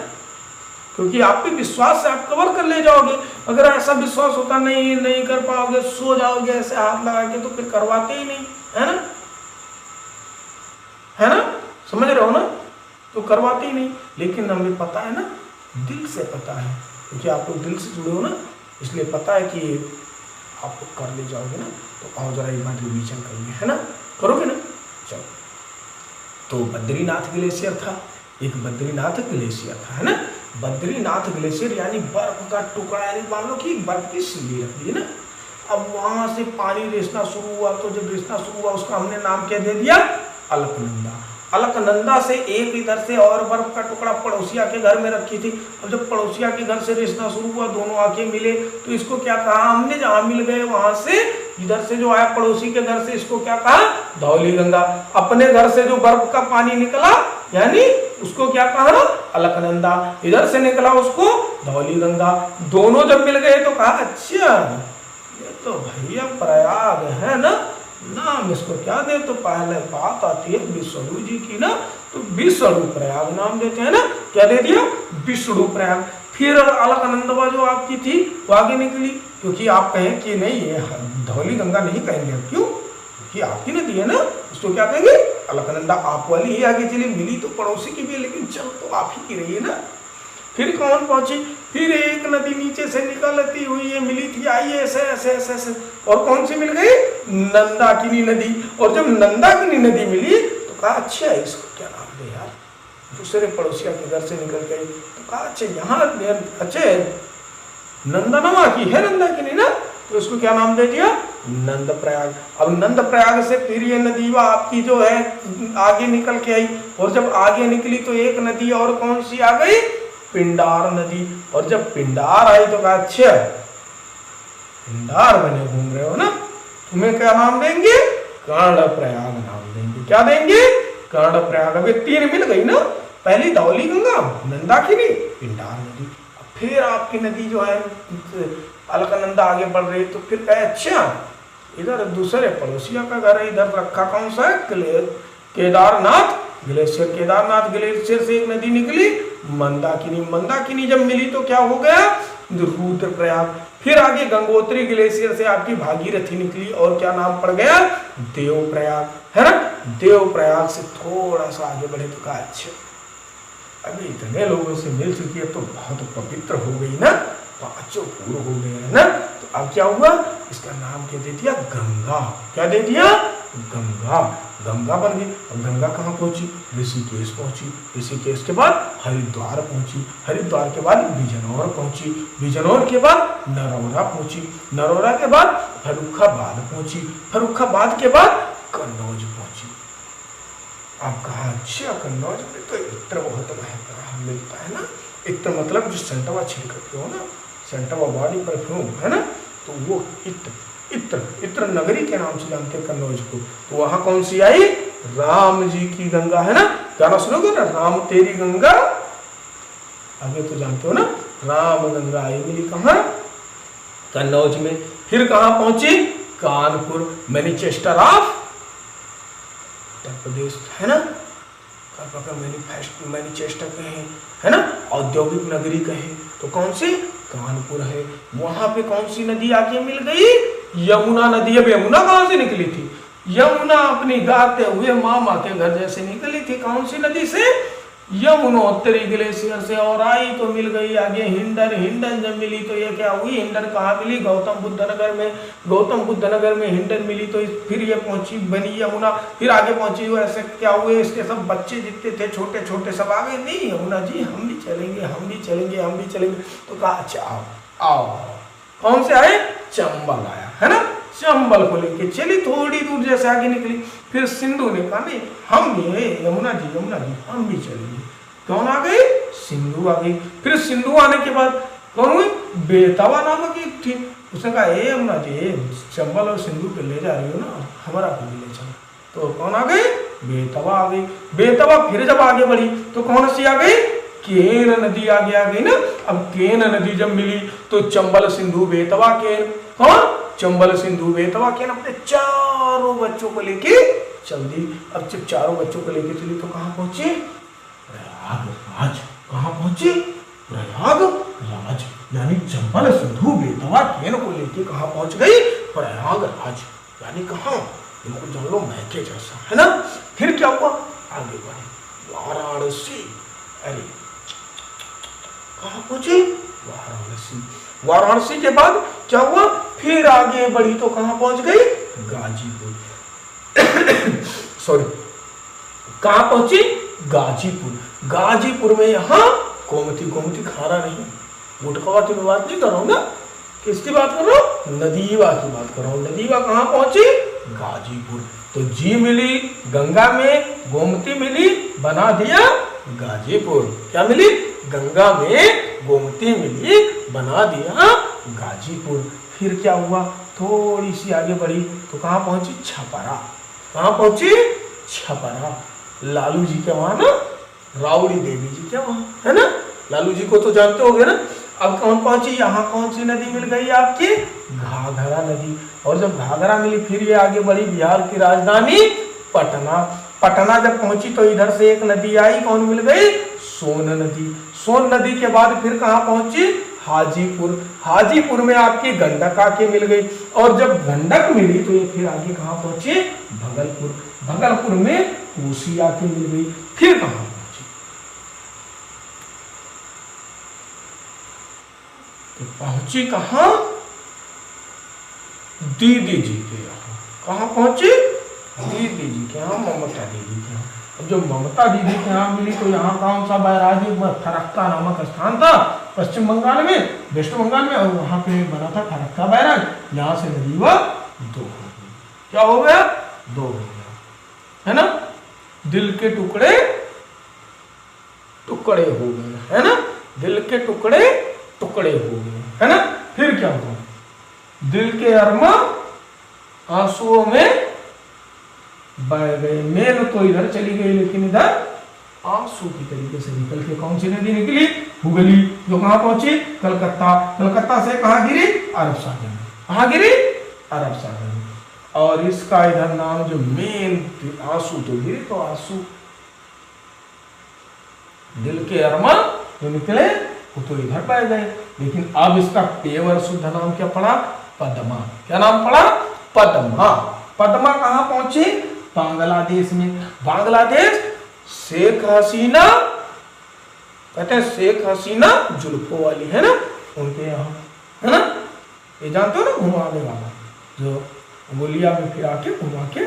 क्योंकि आपके विश्वास से आप कवर कर ले जाओगे। अगर ऐसा विश्वास होता नहीं कर पाओगे, सो जाओगे ऐसे हाथ लगा के, तो फिर करवाते ही नहीं, है ना, है ना, समझ रहे हो ना, तो करवाते ही नहीं। लेकिन हमें पता है ना, दिल से पता है, क्योंकि आप लोग दिल से जुड़े हो ना, इसलिए पता है कि आप कर ले जाओगे ना। तो आओ जरा एक बार रिवीजन करेंगे, है ना, करोगे ना। चलो, तो बद्रीनाथ ग्लेशियर था, एक बद्रीनाथ ग्लेशियर था, है ना। बद्रीनाथ ग्लेशियर यानी बर्फ का टुकड़ा, यानी मान लो कि बर्फ की सीढ़ी रख दी ना। अब वहां से पानी रिसना शुरू हुआ, तो जब रिसना शुरू हुआ उसका हमने नाम क्या दे दिया, अलकनंदा। अलकनंदा से एक इधर से और बर्फ का टुकड़ा पड़ोसिया के घर में रखी थी। अब जब पड़ोसिया के घर से रिसना शुरू हुआ, दोनों आके मिले, तो इसको क्या कहा हमने, जहां मिल गए वहां से इधर से जो आया पड़ोसी के घर से, इसको क्या कहा, धौली गंगा। अपने घर से जो बर्फ का पानी निकला यानी उसको क्या कहा, अलकनंदा। इधर से निकला उसको धौली गंगा। दोनों जब मिल गए तो कहा अच्छा ये तो भैया प्रयाग है ना, नाम इसको क्या दे। तो पहले बात आती है विष्णु जी की ना, तो विष्णु प्रयाग नाम देते हैं ना, क्या दे दिया, विष्णु प्रयाग। फिर अलकनंदवा जो आपकी थी वो आगे निकली, क्योंकि आप कहें कि नहीं ये धौली गंगा नहीं कहेंगे, क्यों, क्योंकि आपकी नदी है ना, उसको क्या कहेंगे, अलकनंदा। आप वाली ही आगे चली, मिली तो पड़ोसी की भी, लेकिन चल तो आप ही की रही है ना। फिर कौन पहुंची, फिर एक नदी नीचे से निकलती हुई ये मिली थी, आई ऐसे ऐसे ऐसे ऐसे, और कौन सी मिल गई, नंदाकिनी नदी। और जब नंदाकिनी नदी मिली तो कहा अच्छा इसको क्या नाम दे यार, दूसरे पड़ोसिया के घर से निकल गई, तो कहा अच्छा यहाँ अच्छे नंदनवा की है नंदाकिनी ना, तो इसको क्या नाम दे दिया, नंद प्रयाग। अब नंद प्रयाग से फिर ये नदी आपकी जो है आगे निकल के आई, और जब आगे निकली तो एक नदी और कौन सी आ गई, पिंडार नदी। और जब पिंडार आई तो कहा अच्छा पिंडार बने घूम रहे हो ना, तुम्हें क्या नाम देंगे, कर्ण प्रयाग नाम देंगे। क्या देंगे, कर्ण प्रयाग। अब ये तीन मिल गई ना, पहली धौली गंगा, नंदाकिनी, पिंडार नदी। फिर आपकी नदी जो है अलकनंदा आगे बढ़ रही, तो फिर कहे अच्छा इधर दूसरे पड़ोसिया का घर है, इधर रखा कौन सा है, केदारनाथ ग्लेशियर। केदारनाथ ग्लेशियर से एक नदी निकली मंदाकिनी। मंदाकिनी जब मिली तो क्या हो गया, रुद्रप्रयाग। फिर आगे गंगोत्री ग्लेशियर से आपकी भागीरथी निकली, और क्या नाम पड़ गया, देवप्रयाग, है ना। देवप्रयाग से थोड़ा सा आगे बढ़े तो कहा अच्छा अभी इतने लोगों से मिल चुकी है तो बहुत पवित्र हो गई ना, पांचों पूर्व हो गए है ना। तो अब क्या हुआ, इसका नाम क्या दे दिया, गंगा। क्या दे दिया, गंगा। गंगा बन गई। अब गंगा कहाँ पहुंची, ऋषिकेश पहुंची। ऋषिकेश के बाद हरिद्वार पहुंची। हरिद्वार के बाद बिजनौर पहुंची। बिजनौर के बाद नरौरा पहुंची। नरौरा के बाद फर्रुखाबाद पहुंची। फर्रुखाबाद के बाद कन्नौज पहुंची। आप कहा अच्छा कन्नौज में तो इत्र बहुत मिलता है ना। इत्र मतलब जो सेंटवा छिड़कते हो ना, सेंटवा बॉडी परफ्यूम है ना, तो वो इत्र इत्र, इत्र नगरी के नाम से जानते हैं कन्नौज को। तो वहां कौन सी आई? राम जी की गंगा, है ना। गाना सुनोगे ना, राम तेरी गंगा, आगे तो जानते हो ना, राम गंगा आई मिली कहाँ? कन्नौज में। फिर कहाँ पहुंची? कानपुर, मैनचेस्टर ऑफ उत्तर प्रदेश, है ना। मैनचेस्टर कहे, है ना, औद्योगिक नगरी कहे तो कौन सी? कानपुर है। वहां पे कौन सी नदी आके मिल गई? यमुना नदी। अब यमुना कहां से निकली थी? यमुना अपनी गाते हुए मामा के घर जैसे निकली थी। कौन सी नदी से? यमुनोत्तरी ग्लेशियर से। और आई तो मिल गई आगे हिंडन। हिंडन जब मिली तो ये क्या हुई? हिंडन कहाँ मिली? गौतम बुद्ध नगर में। गौतम बुद्ध नगर में हिंडन मिली तो फिर ये पहुंची, बनी यमुना। फिर आगे पहुंची हुई, ऐसे क्या हुए? इसके सब बच्चे जितने थे छोटे छोटे सब आ गए, नहीं यमुना जी हम भी चलेंगे, हम भी चलेंगे, हम भी चलेंगे। तो कहा अच्छा आओ आओ। कौन से आए? चंबल आया, है ना। चंबल को लेके चली, थोड़ी दूर जैसे आगे निकली, फिर सिंधु ने कहा नहीं हम भी, यमुना जी हम भी चलेंगे। कौन आ गई? सिंधु आ गई। फिर सिंधु आने के बाद कौन हुई? बेतवा नामक एक थी। उसने कहा ए यमुना जी, चंबल और सिंधु के ले जा रही हो ना, हमारा को भी ले चलो। तो कौन आ गई? बेतवा आ गई। बेतवा फिर जब आगे बढ़ी तो कौन सी आ गई? केन नदी आगे आ गई ना। अब केन नदी जब मिली तो चंबल सिंधु बेतवा केन, कौन? चंबल सिंधु बेतवा केन अपने चारों बच्चों को लेके चल दी। अब जब चारों बच्चों को लेके चली तो कहाँ पहुंची? प्रयागराज। कहाँ पहुंची? प्रयागराज। यानी चंबल सिंधु बेतवा केन को लेके कहाँ पहुंच गई? प्रयागराज। यानी कहाँ? इनको जान लो मैके जैसा, है ना। फिर क्या हुआ? आगे बढ़े वाराणसी। अरे कहाँ पहुंची? वाराणसी। वाराणसी के बाद क्या हुआ? फिर आगे बढ़ी तो कहां पहुंच गई? गाजीपुर। सॉरी, कहां पहुंची? गाजीपुर। गाजीपुर में यहां गोमती, गोमती खारा नहीं, गुटखा की बात नहीं कर रहा हूं ना, किसकी बात कर रहा हूं? नदीवा की बात कर रहा हूं। नदीवा कहां पहुंची? गाजीपुर। तो जी मिली गंगा में, गोमती मिली, बना दिया गाजीपुर। क्या मिली? गंगा में गोमती मिली, बना दिया गाजीपुर। फिर क्या हुआ? थोड़ी सी आगे बढ़ी तो कहां पहुंची? छपरा। कहां पहुंची? छपरा। लालू जी के वहां ना, राउड़ी देवी जी के वहां, है ना। लालू जी को तो जानते होगे ना। अब कौन पहुंची? यहाँ कौन सी नदी मिल गई आपकी? घाघरा नदी। और जब घाघरा मिली फिर ये आगे बढ़ी बिहार की राजधानी पटना। पटना जब पहुंची तो इधर से एक नदी आई, कौन मिल गई? सोन नदी। सोन नदी के बाद फिर कहां पहुंची? हाजीपुर। हाजीपुर में आपकी गंडक आके मिल गई। और जब गंडक मिली तो ये फिर आगे कहां पहुंची? भगलपुर। भगलपुर में कोसी आके मिल गई। फिर कहां पहुंची? तो पहुंची कहां? दीदी जी के यहाँ। कहां पहुंची? दीदी जी के यहाँ, ममता दीदी के यहाँ। अब जो ममता दीदी के यहाँ मिली तो यहाँ कौन सा बैरागी फरक्का नामक स्थान था पश्चिम बंगाल में, वेस्ट बंगाल में, और वहां पे बना था फरक्का बैराग। यहाँ से नदी हुआ दो हो गई। क्या हो गया? दो हो गया, है ना। दिल के टुकड़े टुकड़े हो गए, है ना। दिल के टुकड़े टुकड़े हो गए, है ना। फिर क्या हुआ? दिल के अरमा आंसुओं में बह गए। मेल तो इधर चली गई लेकिन इधर आंसू की तरीके से निकल के कौन सी नदी निकली? हुगली। जो कहां पहुंची? कलकत्ता। कलकत्ता से कहां गिरी? अरब सागर में। कहां गिरी? अरब सागर में। और इसका इधर नाम जो मेन आंसू तो गिरी, तो आंसू दिल के अरमा जो निकले वो तो इधर बह गए। लेकिन अब इसका पेवर शुद्ध नाम क्या पड़ा? पद्मा। क्या नाम पड़ा? पद्मा। पद्मा कहां पहुंची? बांग्लादेश में। बांग्लादेश शेख हसीना, कहते हैं शेख हसीना जुल्फों वाली, है ना, उनके यहाँ, है ना। ये जानते हो ना, घुमाने वाला जो गोलिया में फिरा के घुमा के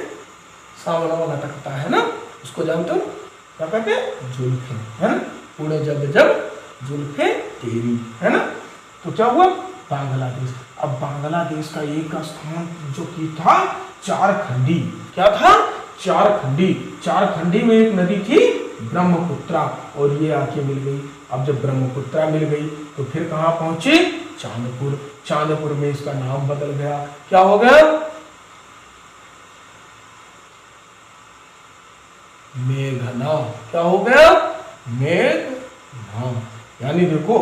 सामने वाला लटकता है ना, उसको जानते हो ना, क्या कहते हैं? जुल्फे, है ना। पूरे जब जब जुल्फे तेरी, है ना। तो क्या हुआ? बांग्लादेश। अब बांग्लादेश का एक स्थान जो की था चारखंडी। क्या था? चारखंडी। चारखंडी में एक नदी थी ब्रह्मपुत्रा, और ये आके मिल गई। अब जब ब्रह्मपुत्रा मिल गई तो फिर कहां पहुंची? चांदपुर। चांदपुर में इसका नाम बदल गया, क्या हो गया? मेघना। क्या हो गया? मेघना। यानी देखो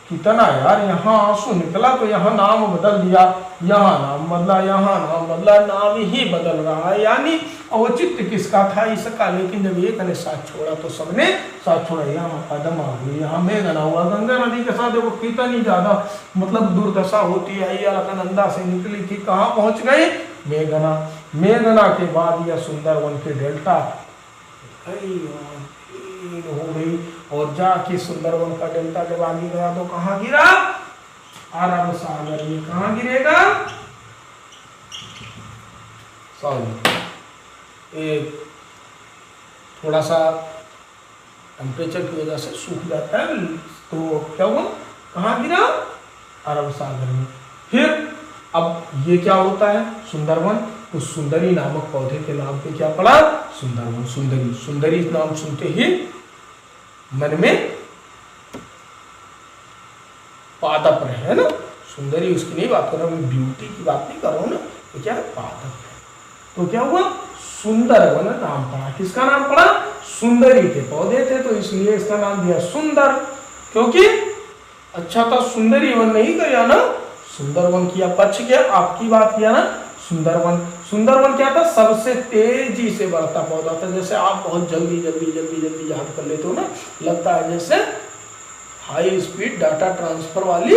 कितना यार, यहाँ आंसू निकला तो यहाँ नाम बदल दिया, यहाँ नाम बदला, यहाँ नाम बदला, नाम ही बदल रहा है। यानी औचित्य किसका था? इसका। लेकिन जब एक ने साथ छोड़ा तो सबने साथ छोड़ा। यहाँ कदम आ गई, यहाँ मेघना हुआ। गंगा नदी के साथ देखो कितनी ज्यादा मतलब दुर्दशा होती है। अलकनंदा से निकली थी, कहाँ पहुंच गई? मेघना। मेघना के बाद यह सुंदरवन के डेल्टा हो गई, और जाके सुंदरवन का डेल्टा जब आगे गया तो कहाँ गिरा? अरब सागर में। कहाँ गिरेगा? सॉरी, एक थोड़ा सा टेम्परेचर की वजह से सूख जाता है, तो क्या हुआ? कहाँ गिरा? अरब सागर में। फिर अब ये क्या होता है? सुंदरवन। तो सुंदरी नामक पौधे के नाम पे क्या पड़ा? सुंदरवन। सुंदरी। सुंदरी नाम सुनते ही मन में पादप है ना। सुंदरी उसकी नहीं बात कर रहा हूं, ब्यूटी की बात नहीं कर रहा हूं ना। तो क्या है? पादप है। तो क्या हुआ? सुंदरवन नाम पड़ा। किसका नाम पड़ा? सुंदरी के पौधे थे तो इसलिए इसका नाम दिया सुंदर, क्योंकि अच्छा था। सुंदरी वन नहीं किया ना, सुंदरवन किया। पक्ष क्या? आपकी बात किया ना। सुंदरवन। सुंदरवन क्या था? सबसे तेजी से बढ़ता पौधा था। जैसे आप बहुत जल्दी जल्दी जल्दी जल्दी याद कर लेते हो ना, लगता है जैसे हाई स्पीड डाटा ट्रांसफर वाली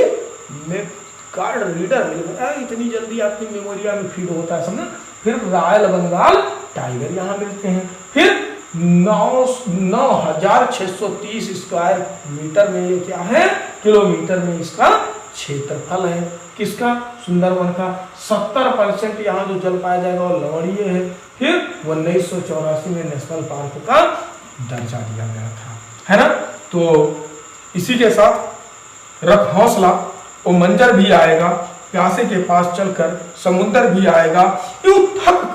में कार्ड रीडर इतनी जल्दी आपकी मेमोरिया में फीड होता है, समझना। फिर रॉयल बंगाल टाइगर यहाँ मिलते हैं। फिर 9,630 स्क्वायर मीटर में ये क्या है? किलोमीटर में इसका क्षेत्रफल है। किसका? सुंदरवन का। 70% यहाँ जो जल पाया जाएगा वो लवणीय है। फिर 1984 में नेशनल पार्क का दर्जा दिया गया था, है ना। तो इसी के साथ रख हौसला, वो मंजर भी आएगा, प्यासे के पास चलकर समुद्र भी आएगा। यूं थक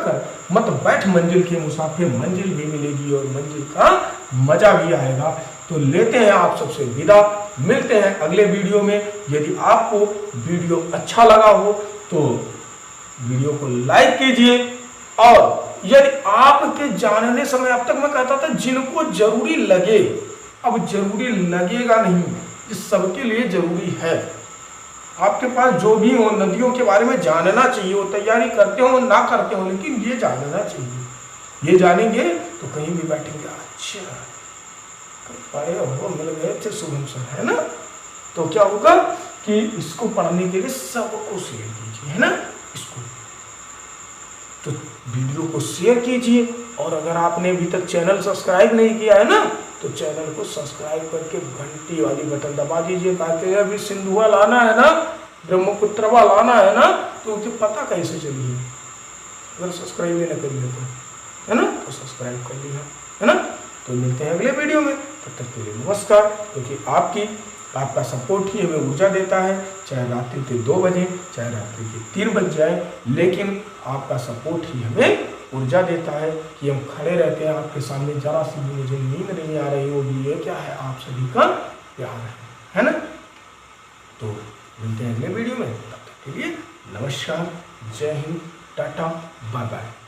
कर मत बैठ मंजिल के मुसाफिर, मंजिल भी मिलेगी और मंजिल का मजा भी आएगा। तो लेते हैं आप सबसे विदा, मिलते हैं अगले वीडियो में। यदि आपको वीडियो अच्छा लगा हो तो वीडियो को लाइक कीजिए, और यदि आपके जानने समय, अब तक मैं कहता था जिनको जरूरी लगे, अब जरूरी लगेगा नहीं, इस सबके लिए जरूरी है। आपके पास जो भी हो, नदियों के बारे में जानना चाहिए, वो तैयारी करते हो ना करते हो, लेकिन ये जानना चाहिए। ये जानेंगे तो कहीं भी बैठेंगे, अच्छा पढ़े हो, मिल गए थे शुभम सर, है ना। तो क्या होगा कि इसको पढ़ने के लिए सबको शेयर कीजिए, है ना। इसको तो वीडियो को शेयर कीजिए, और अगर आपने अभी तक चैनल सब्सक्राइब नहीं किया है ना, तो चैनल को सब्सक्राइब करके घंटी वाली बटन दबा दीजिए, ताकि अभी सिंधुआ लाना है ना, ब्रह्मपुत्रवा लाना है ना, तो उसे पता कैसे चलिए। अगर सब्सक्राइब नहीं करिए तो, है ना, तो सब्सक्राइब कर लिया, है ना। तो मिलते हैं अगले वीडियो में, तब तक के लिए नमस्कार। क्योंकि आपका सपोर्ट ही हमें ऊर्जा देता है, चाहे रात्रि के 2 बजे, चाहे रात्रि के 3 बज जाए, लेकिन आपका सपोर्ट ही हमें ऊर्जा देता है कि हम खड़े रहते हैं आपके सामने। जरा सी भी मुझे नींद नहीं आ रही होगी, ये क्या है? आप सभी का प्यार है ना। तो मिलते हैं अगले वीडियो में, तब तक के लिए नमस्कार, जय हिंद, टाटा, बाय बाय।